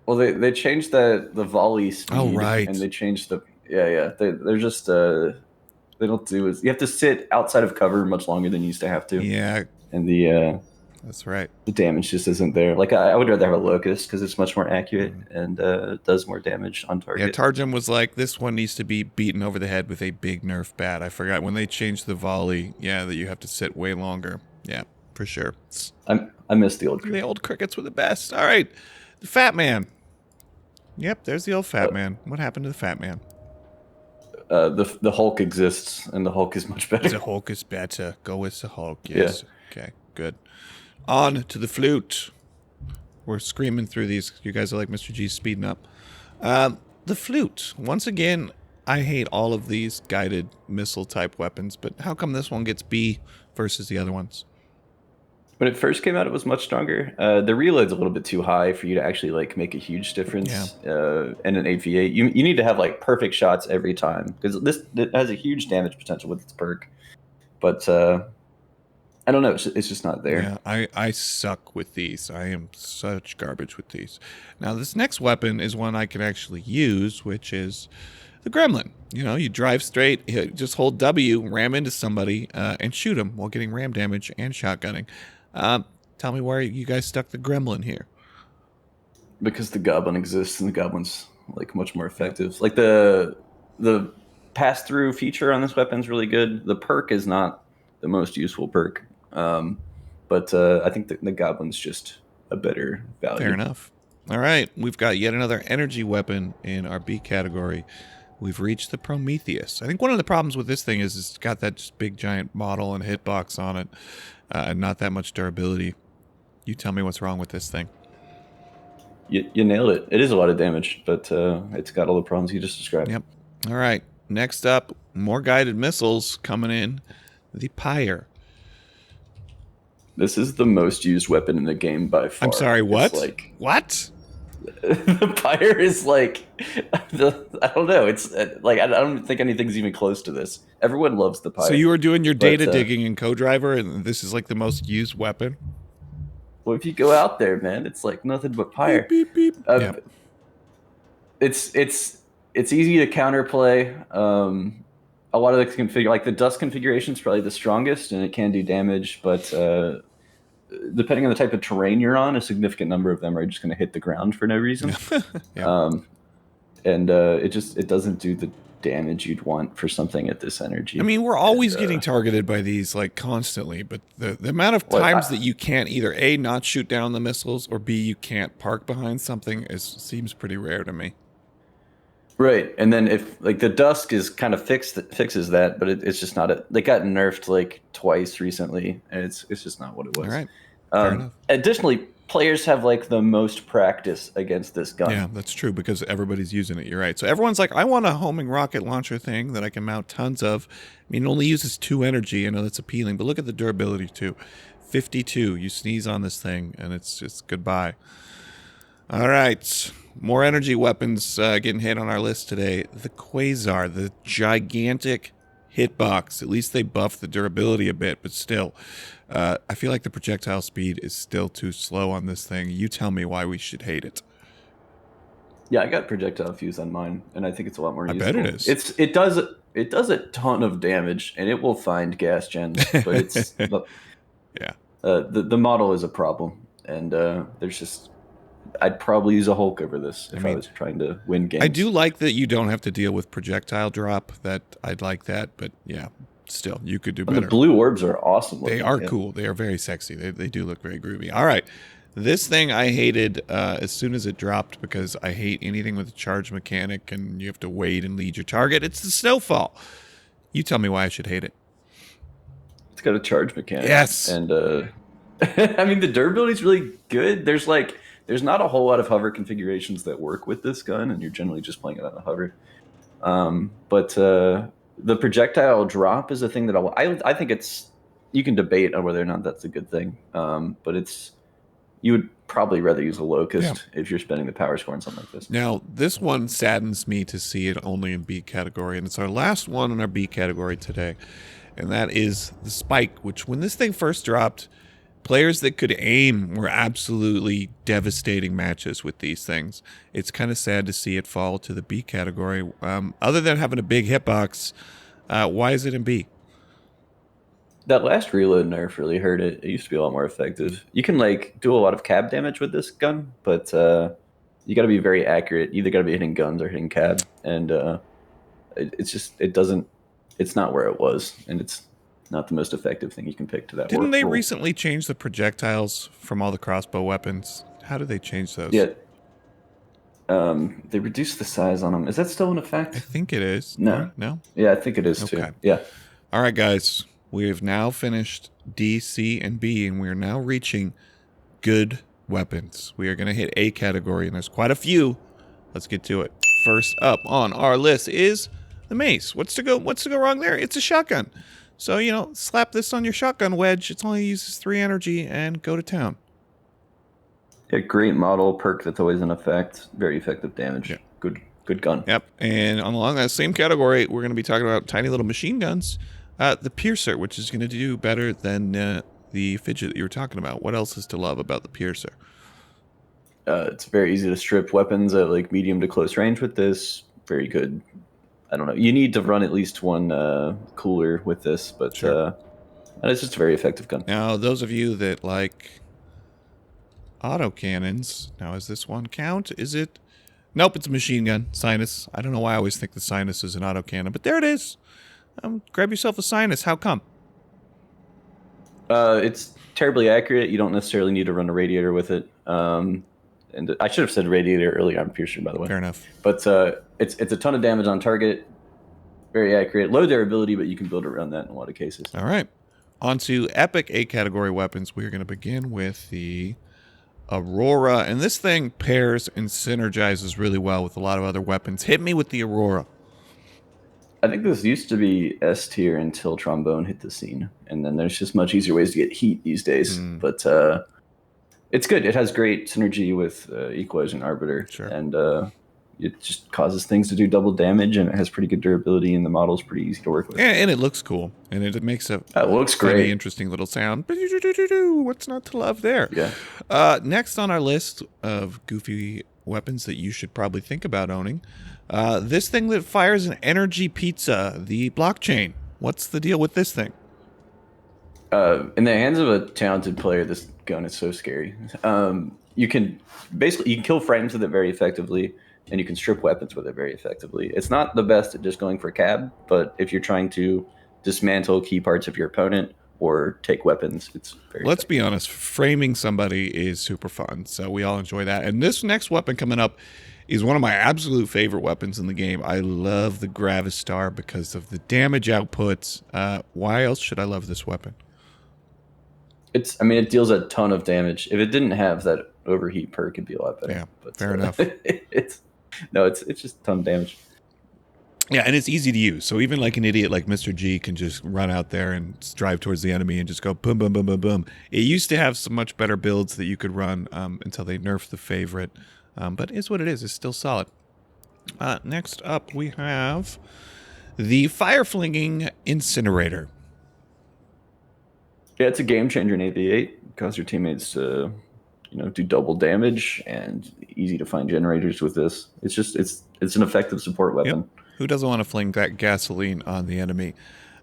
Speaker 2: Well, they changed the volley speed.
Speaker 1: Oh, right.
Speaker 2: And they changed the they're just they don't do is you have to sit outside of cover much longer than you used to have to.
Speaker 1: Yeah.
Speaker 2: And
Speaker 1: that's right.
Speaker 2: The damage just isn't there. Like I would rather have a Locust because it's much more accurate and does more damage on target.
Speaker 1: Yeah, Tarjum was like, this one needs to be beaten over the head with a big Nerf bat. I forgot when they changed the volley. Yeah, that you have to sit way longer. Yeah, for sure.
Speaker 2: I miss the old crickets.
Speaker 1: The old crickets were the best. All right, the Fat Man. Yep, there's the old Fat Man. What happened to the Fat Man?
Speaker 2: The Hulk exists, and the Hulk is much better.
Speaker 1: The Hulk is better. Go with the Hulk. Yes. Yeah. Okay, good. On to the flute. We're screaming through these. You guys are like Mr. G speeding up. The flute. Once again, I hate all of these guided missile type weapons, but how come this one gets B versus the other ones?
Speaker 2: When it first came out, it was much stronger. The reload's a little bit too high for you to actually like make a huge difference. In an 8v8, you need to have like perfect shots every time because it has a huge damage potential with its perk. But I don't know. It's just not there.
Speaker 1: Yeah, I suck with these. I am such garbage with these. Now, this next weapon is one I can actually use, which is the Gremlin. You know, you drive straight, you just hold W, ram into somebody, and shoot them while getting ram damage and shotgunning. Tell me where you guys stuck the Gremlin here.
Speaker 2: Because the Goblin exists, and the Goblin's like much more effective. Like the pass-through feature on this weapon is really good. The perk is not the most useful perk. But I think the Goblin's just a better value.
Speaker 1: Fair enough. All right, we've got yet another energy weapon in our B category. We've reached the Prometheus. I think one of the problems with this thing is it's got that just big giant model and hitbox on it, and not that much durability. You tell me what's wrong with this thing.
Speaker 2: You nailed it. It is a lot of damage, but it's got all the problems you just described.
Speaker 1: Yep. All right, next up, more guided missiles coming in. The Pyre.
Speaker 2: This is the most used weapon in the game by far.
Speaker 1: I'm sorry, what?
Speaker 2: What? The Pyre is like, I don't know. It's like, I don't think anything's even close to this. Everyone loves the Pyre.
Speaker 1: So you were doing your data digging in Co-Driver, and this is like the most used weapon?
Speaker 2: Well, if you go out there, man, it's like nothing but Pyre.
Speaker 1: Beep, beep, beep.
Speaker 2: Yep. It's easy to counterplay. A lot of the like the dust configuration is probably the strongest, and it can do damage, but depending on the type of terrain you're on, a significant number of them are just going to hit the ground for no reason. It doesn't do the damage you'd want for something at this energy.
Speaker 1: I mean, we're always getting targeted by these, like, constantly, but the amount of times that you can't either A, not shoot down the missiles, or B, you can't park behind something seems pretty rare to me.
Speaker 2: Right, and then if like the dusk is kind of fixes that, but it's just not they got nerfed like twice recently, and it's just not what it was.
Speaker 1: All right.
Speaker 2: Additionally, players have like the most practice against this gun.
Speaker 1: Yeah, that's true because everybody's using it. You're right. So everyone's like, I want a homing rocket launcher thing that I can mount tons of. I mean, it only uses 2 energy. I know that's appealing, but look at the durability too. 52. You sneeze on this thing and it's just goodbye. All right. More energy weapons getting hit on our list today. The Quasar, the gigantic hitbox. At least they buffed the durability a bit, but still. I feel like the projectile speed is still too slow on this thing. You tell me why we should hate it.
Speaker 2: Yeah, I got projectile fuse on mine, and I think it's a lot more useful.
Speaker 1: I bet it is.
Speaker 2: It does a ton of damage, and it will find gas gens, but it's
Speaker 1: yeah.
Speaker 2: The model is a problem, and there's just I'd probably use a Hulk over this if I was trying to win games.
Speaker 1: I do like that you don't have to deal with projectile drop. I'd like that, but yeah. Still, you could do better.
Speaker 2: The blue orbs are awesome.
Speaker 1: They are cool. They are very sexy. They do look very groovy. All right. This thing I hated as soon as it dropped because I hate anything with a charge mechanic and you have to wait and lead your target. It's the Snowfall. You tell me why I should hate it.
Speaker 2: It's got a charge mechanic.
Speaker 1: Yes.
Speaker 2: And I mean, the durability is really good. There's not a whole lot of hover configurations that work with this gun, and you're generally just playing it on a hover. But the projectile drop is a thing that I think you can debate on whether or not that's a good thing. But you would probably rather use a Locust if you're spending the power score on something like this.
Speaker 1: Now, this one saddens me to see it only in B category, and it's our last one in our B category today. And that is the Spike, which when this thing first dropped, players that could aim were absolutely devastating matches with these things. It's kind of sad to see it fall to the B category. Other than having a big hitbox, why is it in B?
Speaker 2: That last reload nerf really hurt it. It used to be a lot more effective. You can do a lot of cab damage with this gun, but you got to be very accurate. You either got to be hitting guns or hitting cab, and it's not where it was, and it's not the most effective thing you can pick to that.
Speaker 1: Didn't they recently change the projectiles from all the crossbow weapons? How did they change those?
Speaker 2: Yeah. They reduced the size on them. Is that still in effect?
Speaker 1: I think it is.
Speaker 2: No.
Speaker 1: No?
Speaker 2: Yeah, I think it is too. Yeah.
Speaker 1: All right, guys. We have now finished D, C, and B, and we are now reaching good weapons. We are going to hit A category, and there's quite a few. Let's get to it. First up on our list is the Mace. What's to go wrong there? It's a shotgun. So, slap this on your shotgun wedge. It only uses 3 energy and go to town.
Speaker 2: Yeah, great model, perk that's always in effect. Very effective damage. Yeah. Good gun.
Speaker 1: Yep. And along that same category, we're going to be talking about tiny little machine guns. The Piercer, which is going to do better than the Fidget that you were talking about. What else is to love about the Piercer?
Speaker 2: It's very easy to strip weapons at medium to close range with this. Very good. I don't know. You need to run at least one cooler with this, but
Speaker 1: sure.
Speaker 2: And it's just a very effective gun.
Speaker 1: Now, those of you that like autocannons, now is this one count? Is it? Nope, it's a machine gun. Sinus. I don't know why I always think the Sinus is an autocannon, but there it is. Grab yourself a Sinus. How come?
Speaker 2: It's terribly accurate. You don't necessarily need to run a radiator with it. And I should have said radiator earlier on Piercer, by the way.
Speaker 1: Fair enough.
Speaker 2: But it's a ton of damage on target. Very accurate. Low durability, but you can build around that in a lot of cases.
Speaker 1: All right. On to epic A category weapons. We're going to begin with the Aurora. And this thing pairs and synergizes really well with a lot of other weapons. Hit me with the Aurora.
Speaker 2: I think this used to be S tier until Trombone hit the scene. And then there's just much easier ways to get heat these days. But it's good. It has great synergy with Equalizer and Arbiter.
Speaker 1: Sure.
Speaker 2: And it just causes things to do double damage, and it has pretty good durability, and the model's pretty easy to work with.
Speaker 1: Yeah, and it looks cool. And it makes a
Speaker 2: looks great.
Speaker 1: Interesting little sound. What's not to love there?
Speaker 2: Yeah.
Speaker 1: Next on our list of goofy weapons that you should probably think about owning, this thing that fires an energy pizza, the blockchain. What's the deal with this thing?
Speaker 2: In the hands of a talented player, this gun is so scary. You can kill frames with it very effectively, and you can strip weapons with it very effectively. It's not the best at just going for cab, but if you're trying to dismantle key parts of your opponent or take weapons, it's very
Speaker 1: Let's be honest, framing somebody is super fun, so we all enjoy that. And this next weapon coming up is one of my absolute favorite weapons in the game. I love the Gravistar because of the damage outputs. Why else should I love this weapon?
Speaker 2: I mean, it deals a ton of damage. If it didn't have that overheat perk, it'd be a lot better.
Speaker 1: Yeah,
Speaker 2: But
Speaker 1: fair enough.
Speaker 2: it's just a ton of damage.
Speaker 1: Yeah, and it's easy to use. So even like an idiot like Mr. G can just run out there and drive towards the enemy and just go boom, boom, boom, boom, boom. It used to have some much better builds that you could run until they nerfed the favorite. But it's what it is. It's still solid. Next up, we have the Fire Flinging Incinerator.
Speaker 2: Yeah, it's a game changer in 8v8. Cause your teammates to, do double damage, and easy to find generators with this. It's just it's an effective support weapon.
Speaker 1: Yep. Who doesn't want to fling that gasoline on the enemy?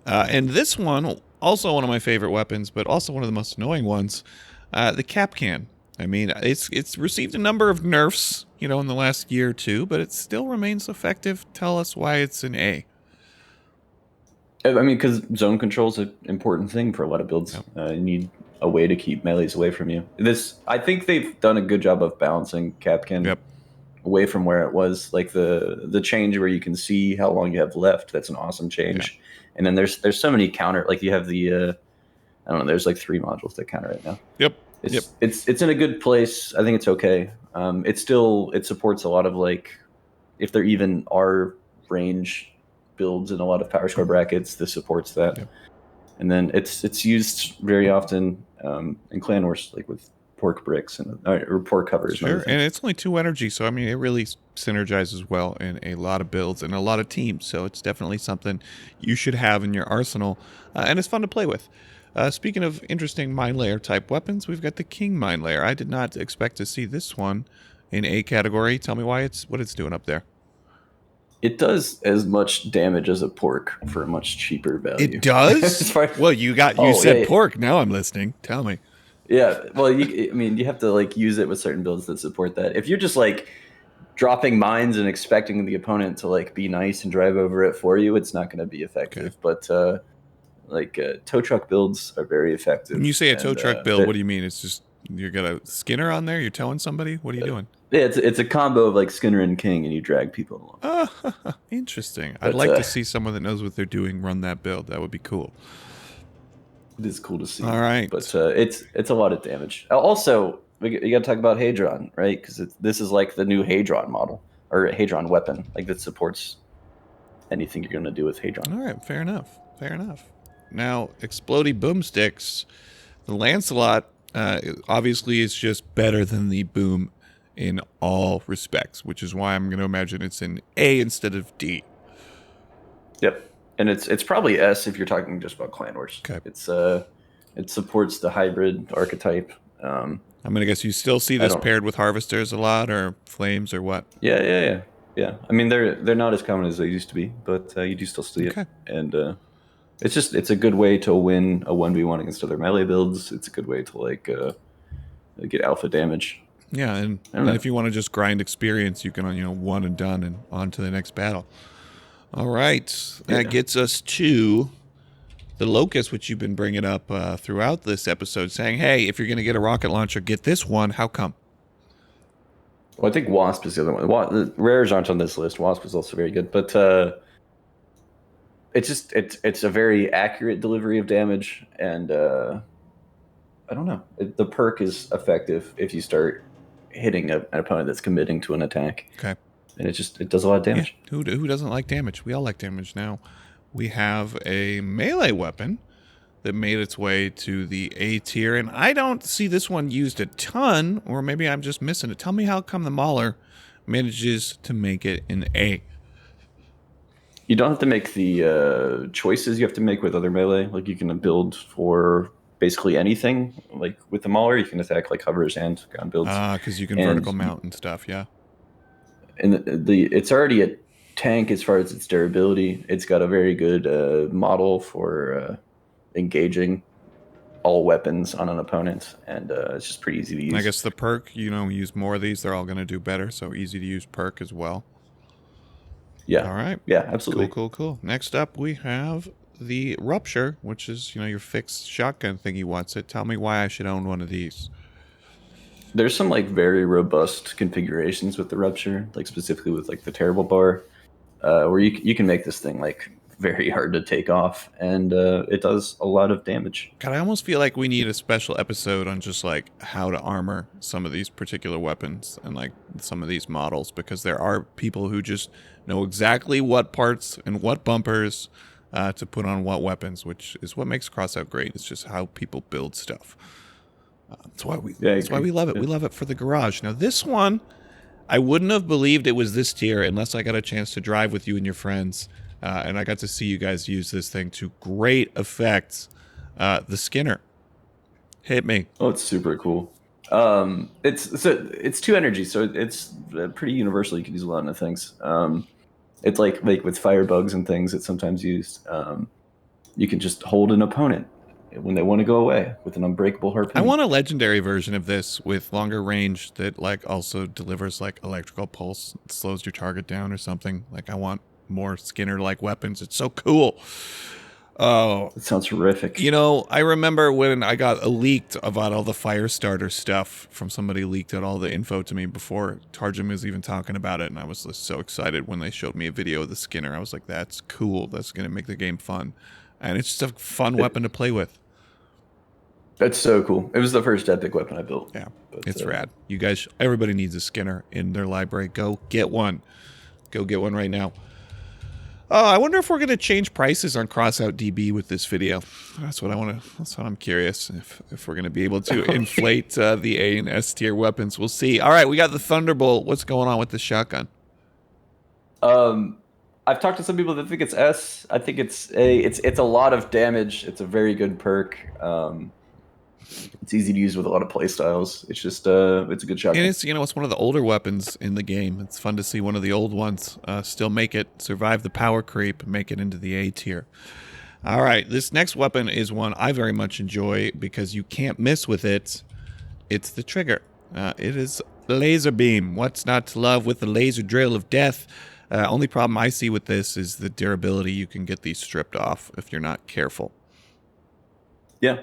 Speaker 1: And this one, also one of my favorite weapons, but also one of the most annoying ones, the cap can. I mean, it's received a number of nerfs, in the last year or two, but it still remains effective. Tell us why it's an A.
Speaker 2: I mean, because zone control is an important thing for a lot of builds. Yep. You need a way to keep melees away from you. I think they've done a good job of balancing Capcan away from where it was. Like the change where you can see how long you have left. That's an awesome change. Yep. And then there's so many counter. Like you have the I don't know. There's like 3 modules that counter right now.
Speaker 1: Yep.
Speaker 2: It's in a good place. I think it's okay. It supports a lot of like, if there even are range builds in a lot of power score brackets, this supports that. Yep. And then it's used very often in clan wars, like with pork bricks or pork covers.
Speaker 1: Sure, and it's only 2 energy, so I mean it really synergizes well in a lot of builds and a lot of teams. So it's definitely something you should have in your arsenal, and it's fun to play with. Speaking of interesting mine layer type weapons, we've got the King mine layer. I did not expect to see this one in A category. Tell me what it's doing up there.
Speaker 2: It does as much damage as a pork for a much cheaper value.
Speaker 1: It does? Well, you said pork. Now I'm listening. Tell me.
Speaker 2: Yeah. Well, you have to like use it with certain builds that support that. If you're just like dropping mines and expecting the opponent to like be nice and drive over it for you, it's not going to be effective. Okay. But tow truck builds are very effective.
Speaker 1: When you say a tow truck build, what do you mean? It's just you got a Skinner on there? You're towing somebody? What are you doing?
Speaker 2: Yeah, it's a combo of like Skinner and King, and you drag people along.
Speaker 1: Interesting. I'd like to see someone that knows what they're doing run that build. That would be cool.
Speaker 2: It is cool to see.
Speaker 1: All right.
Speaker 2: But it's a lot of damage. Also, you got to talk about Hadron, right? Because this is like the new Hadron model, or Hadron weapon, like that supports anything you're going to do with Hadron.
Speaker 1: All right, fair enough. Now, Explodey Boomsticks, the Lancelot, obviously is just better than the Boom in all respects, which is why I'm going to imagine it's in A instead of D.
Speaker 2: Yep. And it's probably S if you're talking just about clan wars.
Speaker 1: Okay.
Speaker 2: It supports the hybrid archetype.
Speaker 1: I'm going to guess you still see this paired with harvesters a lot, or flames, or what?
Speaker 2: Yeah. I mean, they're not as common as they used to be, but you do still see it. And it's a good way to win a 1v1 against other melee builds. It's a good way to like get alpha damage.
Speaker 1: Yeah, and if you want to just grind experience, you can one and done and on to the next battle. All right, that gets us to the Locust, which you've been bringing up throughout this episode, saying, hey, if you're going to get a rocket launcher, get this one. How come?
Speaker 2: Well, I think Wasp is the other one. The rares aren't on this list. Wasp is also very good, but it's a very accurate delivery of damage, and I don't know. The perk is effective if you start hitting an opponent that's committing to an attack.
Speaker 1: Okay.
Speaker 2: And it does a lot of damage.
Speaker 1: Yeah. Who doesn't like damage? We all like damage now. We have a melee weapon that made its way to the A tier, and I don't see this one used a ton, or maybe I'm just missing it. Tell me how come the Mauler manages to make it an A.
Speaker 2: You don't have to make the choices you have to make with other melee. Like you can build for basically anything. Like with the Mauler, you can attack like hovers and ground builds.
Speaker 1: Because you can vertical mount and stuff, yeah.
Speaker 2: And it's already a tank as far as its durability. It's got a very good model for engaging all weapons on an opponent, and it's just pretty easy to use.
Speaker 1: I guess the perk, use more of these, they're all going to do better, so easy to use perk as well.
Speaker 2: Yeah.
Speaker 1: All right.
Speaker 2: Yeah, absolutely.
Speaker 1: Cool. Next up, we have the Rupture, which is, your fixed shotgun thingy. What's it? Tell me why I should own one of these.
Speaker 2: There's some like very robust configurations with the Rupture, like specifically with like the Terrible Bar, where you can make this thing like very hard to take off, and it does a lot of damage.
Speaker 1: God, I almost feel like we need a special episode on just like how to armor some of these particular weapons and like some of these models, because there are people who just know exactly what parts and what bumpers to put on what weapons, which is what makes Crossout great. It's just how people build stuff. That's why we love it. We love it for the garage. Now this one, I wouldn't have believed it was this tier unless I got a chance to drive with you and your friends, and I got to see you guys use this thing to great effect. The Skinner. Hit me.
Speaker 2: Oh, it's super cool. It's 2 energy, so it's pretty universal. You can use a lot of things. It's like with firebugs and things, it's sometimes used. You can just hold an opponent when they want to go away with an unbreakable harpoon.
Speaker 1: I want a legendary version of this with longer range that like also delivers like electrical pulse, slows your target down or something. Like I want more Skinner-like weapons. It's so cool. Oh,
Speaker 2: it sounds horrific.
Speaker 1: You know, I remember when I got leaked about all the Firestarter stuff from somebody leaked out all the info to me before Tarjum was even talking about it, and I was just so excited when they showed me a video of the Skinner. I was like, that's cool. That's going to make the game fun. And it's just a fun weapon to play with.
Speaker 2: That's so cool. It was the first epic weapon I built.
Speaker 1: Yeah, it's rad. You guys, everybody needs a Skinner in their library. Go get one. Go get one right now. Oh, I wonder if we're going to change prices on Crossout DB with this video. That's what I want to. That's what I'm curious if we're going to be able to inflate the A and S tier weapons. We'll see. All right, we got the Thunderbolt. What's going on with the shotgun?
Speaker 2: I've talked to some people that think it's S. I think it's A. It's a lot of damage. It's a very good perk. It's easy to use with a lot of playstyles. It's just it's a good shotgun.
Speaker 1: And it's it's one of the older weapons in the game. It's fun to see one of the old ones still make it, survive the power creep, make it into the A tier. All right, this next weapon is one I very much enjoy because you can't miss with it. It's the trigger. It is laser beam. What's not to love with the laser drill of death? Only problem I see with this is the durability. You can get these stripped off if you're not careful.
Speaker 2: Yeah.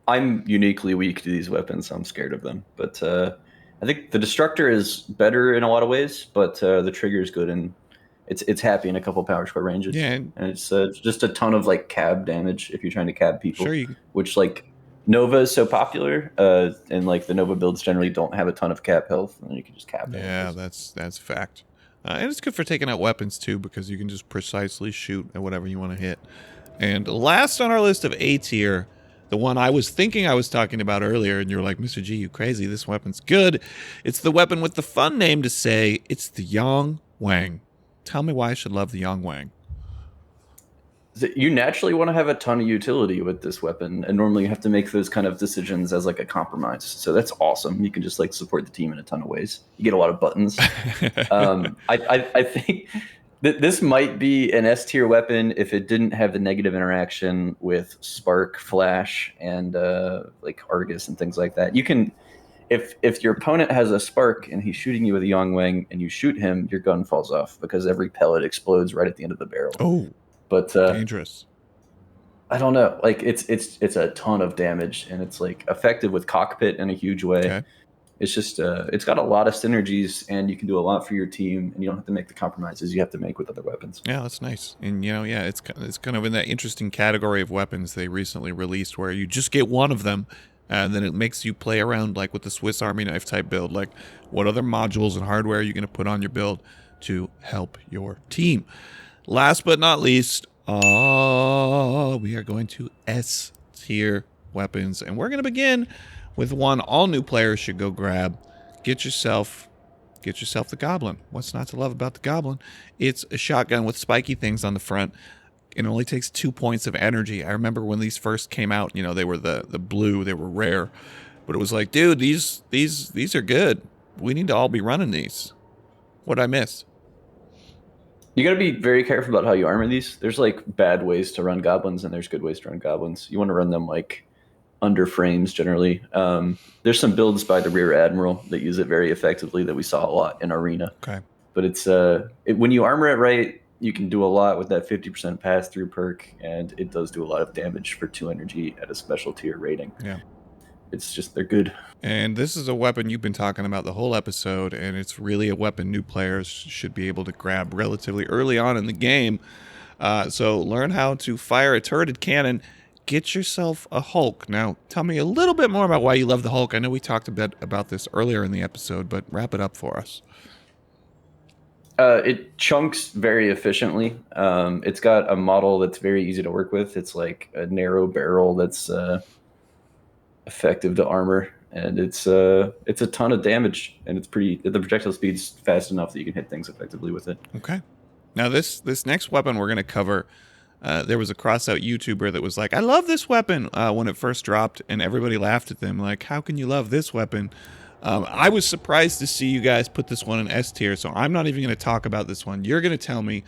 Speaker 2: I'm uniquely weak to these weapons, so I'm scared of them. But I think the Destructor is better in a lot of ways, but the trigger is good, and it's happy in a couple power score ranges.
Speaker 1: Yeah,
Speaker 2: and it's just a ton of like cab damage if you're trying to cab people.
Speaker 1: Sure,
Speaker 2: which like Nova is so popular, and like the Nova builds generally don't have a ton of cap health, and you can just cap.
Speaker 1: Yeah, that's a fact. And it's good for taking out weapons too, because you can just precisely shoot at whatever you want to hit. And last on our list of A tier, the one I was thinking I was talking about earlier, and you're like, Mr. G, you crazy, this weapon's good. It's the weapon with the fun name to say. It's the Yong Wang. Tell me why I should love the Yong Wang.
Speaker 2: You naturally want to have a ton of utility with this weapon, and normally you have to make those kind of decisions as like a compromise. So that's awesome. You can just like support the team in a ton of ways. You get a lot of buttons. I think this might be an S tier weapon if it didn't have the negative interaction with Spark, Flash, and like Argus and things like that. You can, if your opponent has a Spark and he's shooting you with a Yong Wang and you shoot him, your gun falls off because every pellet explodes right at the end of the barrel.
Speaker 1: Oh.
Speaker 2: But
Speaker 1: dangerous.
Speaker 2: I don't know. Like it's a ton of damage, and it's like effective with cockpit in a huge way. Okay. It's just it's got a lot of synergies, and you can do a lot for your team, and you don't have to make the compromises you have to make with other weapons.
Speaker 1: Yeah, that's nice. And it's kind of in that interesting category of weapons they recently released where you just get one of them, and then it makes you play around like with the Swiss Army knife type build. Like, what other modules and hardware are you going to put on your build to help your team? Last but not least, we are going to S tier weapons, and we're going to begin with one all new players should go grab. Get yourself the Goblin. What's not to love about the Goblin? It's a shotgun with spiky things on the front. It only takes 2 points of energy. I remember when these first came out, they were the blue, they were rare, but it was like, dude, these are good. We need to all be running these. What'd I miss?
Speaker 2: You got to be very careful about how you armor these. There's like bad ways to run goblins, and there's good ways to run goblins. You want to run them like under frames generally. There's some builds by the Rear Admiral that use it very effectively that we saw a lot in Arena.
Speaker 1: Okay.
Speaker 2: But it's when you armor it right, you can do a lot with that 50% pass through perk, and it does do a lot of damage for 2 energy at a special tier rating.
Speaker 1: Yeah.
Speaker 2: It's just, they're good.
Speaker 1: And this is a weapon you've been talking about the whole episode, and it's really a weapon new players should be able to grab relatively early on in the game. So learn how to fire a turreted cannon. Get yourself a Hulk. Now, tell me a little bit more about why you love the Hulk. I know we talked a bit about this earlier in the episode, but wrap it up for us.
Speaker 2: It chunks very efficiently. It's got a model that's very easy to work with. It's like a narrow barrel that's effective to armor, and it's a ton of damage, and the projectile speed's fast enough that you can hit things effectively with it.
Speaker 1: Okay. Now this next weapon we're going to cover. There was a Crossout YouTuber that was like, I love this weapon when it first dropped, and everybody laughed at them. Like, how can you love this weapon? I was surprised to see you guys put this one in S tier, so I'm not even going to talk about this one. You're going to tell me,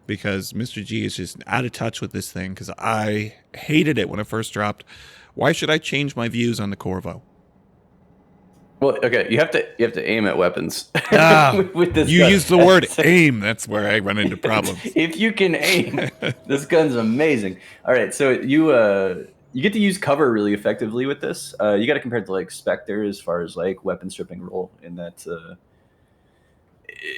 Speaker 1: because Mr. G is just out of touch with this thing, because I hated it when it first dropped. Why should I change my views on the Corvo?
Speaker 2: Well, okay, you have to aim at weapons.
Speaker 1: with this gun. Used the word aim. That's where I run into problems.
Speaker 2: If you can aim, this gun's amazing. All right, so you get to use cover really effectively with this. You got to compare it to like Spectre as far as like weapon stripping role in that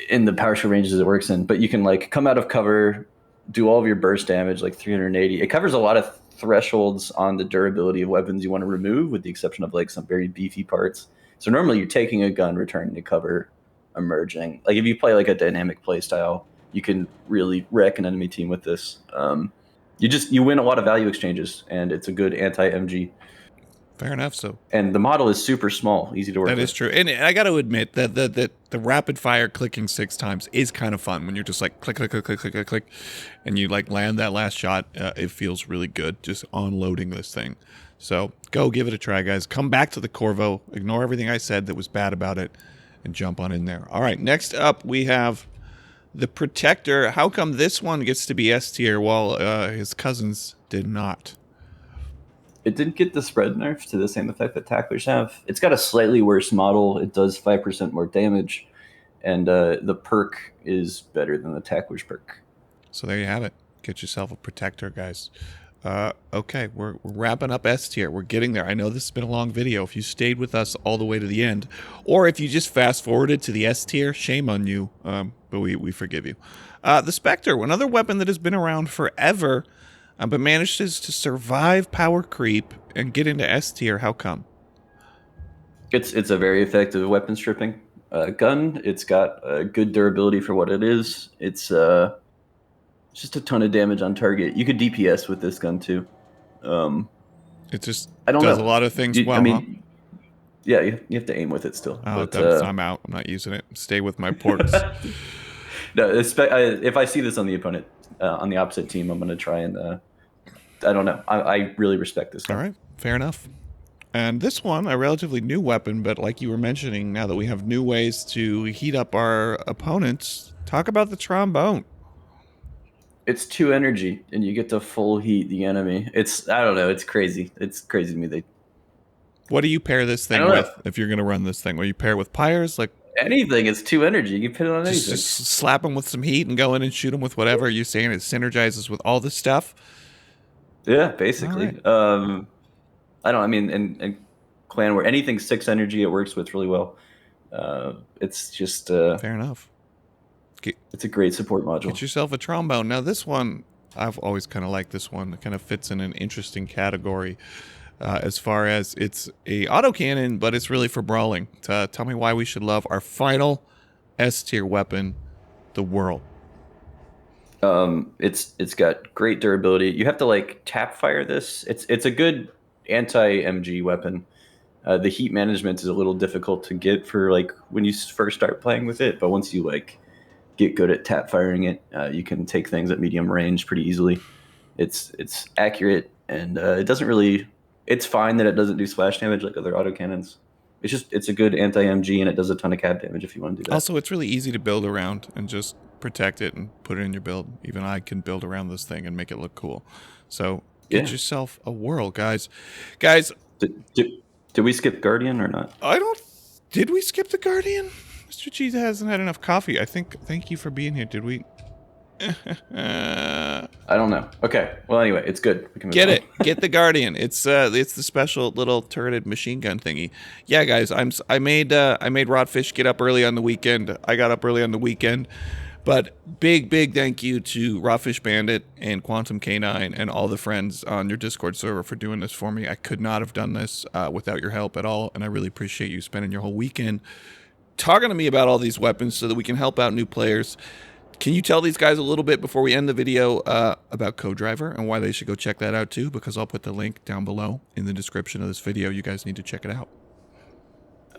Speaker 2: in the power show ranges it works in. But you can like come out of cover, do all of your burst damage, like 380. It covers a lot of thresholds on the durability of weapons you want to remove, with the exception of like some very beefy parts. So normally you're taking a gun, returning to cover, emerging. Like if you play like a dynamic play style, you can really wreck an enemy team with this. You win a lot of value exchanges, and it's a good anti-MG.
Speaker 1: Fair enough. So,
Speaker 2: and the model is super small, easy to work with.
Speaker 1: That is true. And I got to admit that the rapid fire clicking 6 times is kind of fun when you're just like click, click, click, click, click, click, click, and you like land that last shot. It feels really good just unloading this thing. So go give it a try, guys. Come back to the Corvo. Ignore everything I said that was bad about it and jump on in there. All right, next up we have the Protector. How come this one gets to be S tier while his cousins did not?
Speaker 2: It didn't get the spread nerf to the same effect that tacklers have. It's got a slightly worse model. It does 5% more damage, and the perk is better than the tackler's perk.
Speaker 1: So there you have it. Get yourself a Protector, guys. Okay, we're wrapping up S tier. We're getting there. I know this has been a long video. If you stayed with us all the way to the end, or if you just fast forwarded to the S tier, shame on you. But we forgive you. The Spectre, another weapon that has been around forever, but manages to survive power creep and get into S tier. How come?
Speaker 2: It's a very effective weapon stripping gun. It's got good durability for what it is. It's just a ton of damage on target. You could DPS with this gun too.
Speaker 1: It just does a lot of things well.
Speaker 2: Yeah, you have to aim with it still.
Speaker 1: Oh, but, I'm out. I'm not using it. Stay with my ports.
Speaker 2: No, if I see this on the opponent, on the opposite team, I'm going to try and. I don't know. I really respect this gun.
Speaker 1: All right, fair enough. And this one, a relatively new weapon, but like you were mentioning, now that we have new ways to heat up our opponents, talk about the trombone.
Speaker 2: It's 2 energy, and you get to full heat the enemy. I don't know. It's crazy. It's crazy to me.
Speaker 1: What do you pair this thing with if you're going to run this thing? Will you pair with pyres? Like
Speaker 2: anything. It's 2 energy. You can put it on anything.
Speaker 1: Just slap them with some heat and go in and shoot them with whatever. You're saying it synergizes with all this stuff?
Speaker 2: Yeah, basically. Right. And clan where anything's 6 energy, it works with really well. It's just
Speaker 1: fair enough.
Speaker 2: It's a great support module.
Speaker 1: Get yourself a trombone. Now this one, I've always kind of liked this one. It kind of fits in an interesting category as far as it's a autocannon, but it's really for brawling. Tell me why we should love our final S tier weapon, the Whirl.
Speaker 2: It's got great durability. You have to like tap fire this. It's a good anti-MG weapon. The heat management is a little difficult to get for like when you first start playing with it, but once you like get good at tap firing it, you can take things at medium range pretty easily. It's accurate, and it doesn't really. It's fine that it doesn't do splash damage like other autocannons. It's a good anti-MG, and it does a ton of cap damage if you want to do that.
Speaker 1: Also, it's really easy to build around and just protect it and put it in your build. Even I can build around this thing and make it look cool. So get yourself a Whirl, guys. Guys,
Speaker 2: did we skip Guardian or not?
Speaker 1: Did we skip the Guardian? Mr. Cheese hasn't had enough coffee. Thank you for being here. Did we?
Speaker 2: I don't know. Okay. Well, anyway, it's good. We can
Speaker 1: get it. Get the Guardian. It's the special little turreted machine gun thingy. Yeah, guys. I made Rodfish get up early on the weekend. I got up early on the weekend, But big thank you to Rawfish Bandit and Quantum K9 and all the friends on your Discord server for doing this for me. I could not have done this without your help at all, and I really appreciate you spending your whole weekend talking to me about all these weapons so that we can help out new players. Can you tell these guys a little bit before we end the video about Co-Driver and why they should go check that out too? Because I'll put the link down below in the description of this video. You guys need to check it out.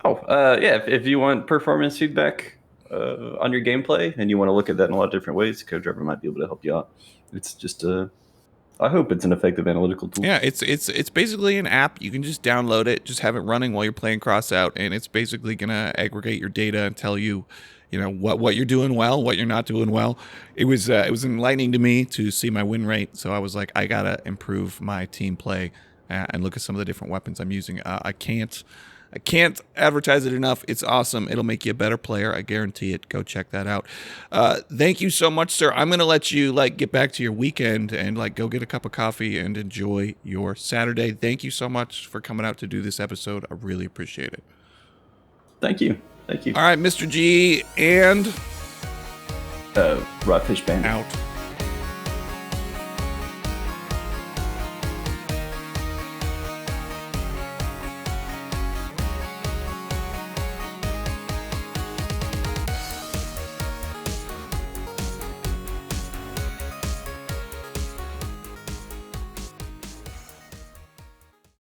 Speaker 2: Yeah, if you want performance feedback on your gameplay and you want to look at that in a lot of different ways, Co-Driver might be able to help you out. It's just I hope it's an effective analytical tool.
Speaker 1: Yeah, it's basically an app. You can just download it, just have it running while you're playing Crossout, and it's basically gonna aggregate your data and tell you, what you're doing well, what you're not doing well. It was enlightening to me to see my win rate, so I was like, I gotta improve my team play and look at some of the different weapons I'm using. I can't advertise it enough. It's awesome. It'll make you a better player. I guarantee it. Go check that out. Thank you so much, sir. I'm going to let you get back to your weekend and go get a cup of coffee and enjoy your Saturday. Thank you so much for coming out to do this episode. I really appreciate it.
Speaker 2: Thank you.
Speaker 1: All right, Mr. G and
Speaker 2: Rawfish Bandit
Speaker 1: out.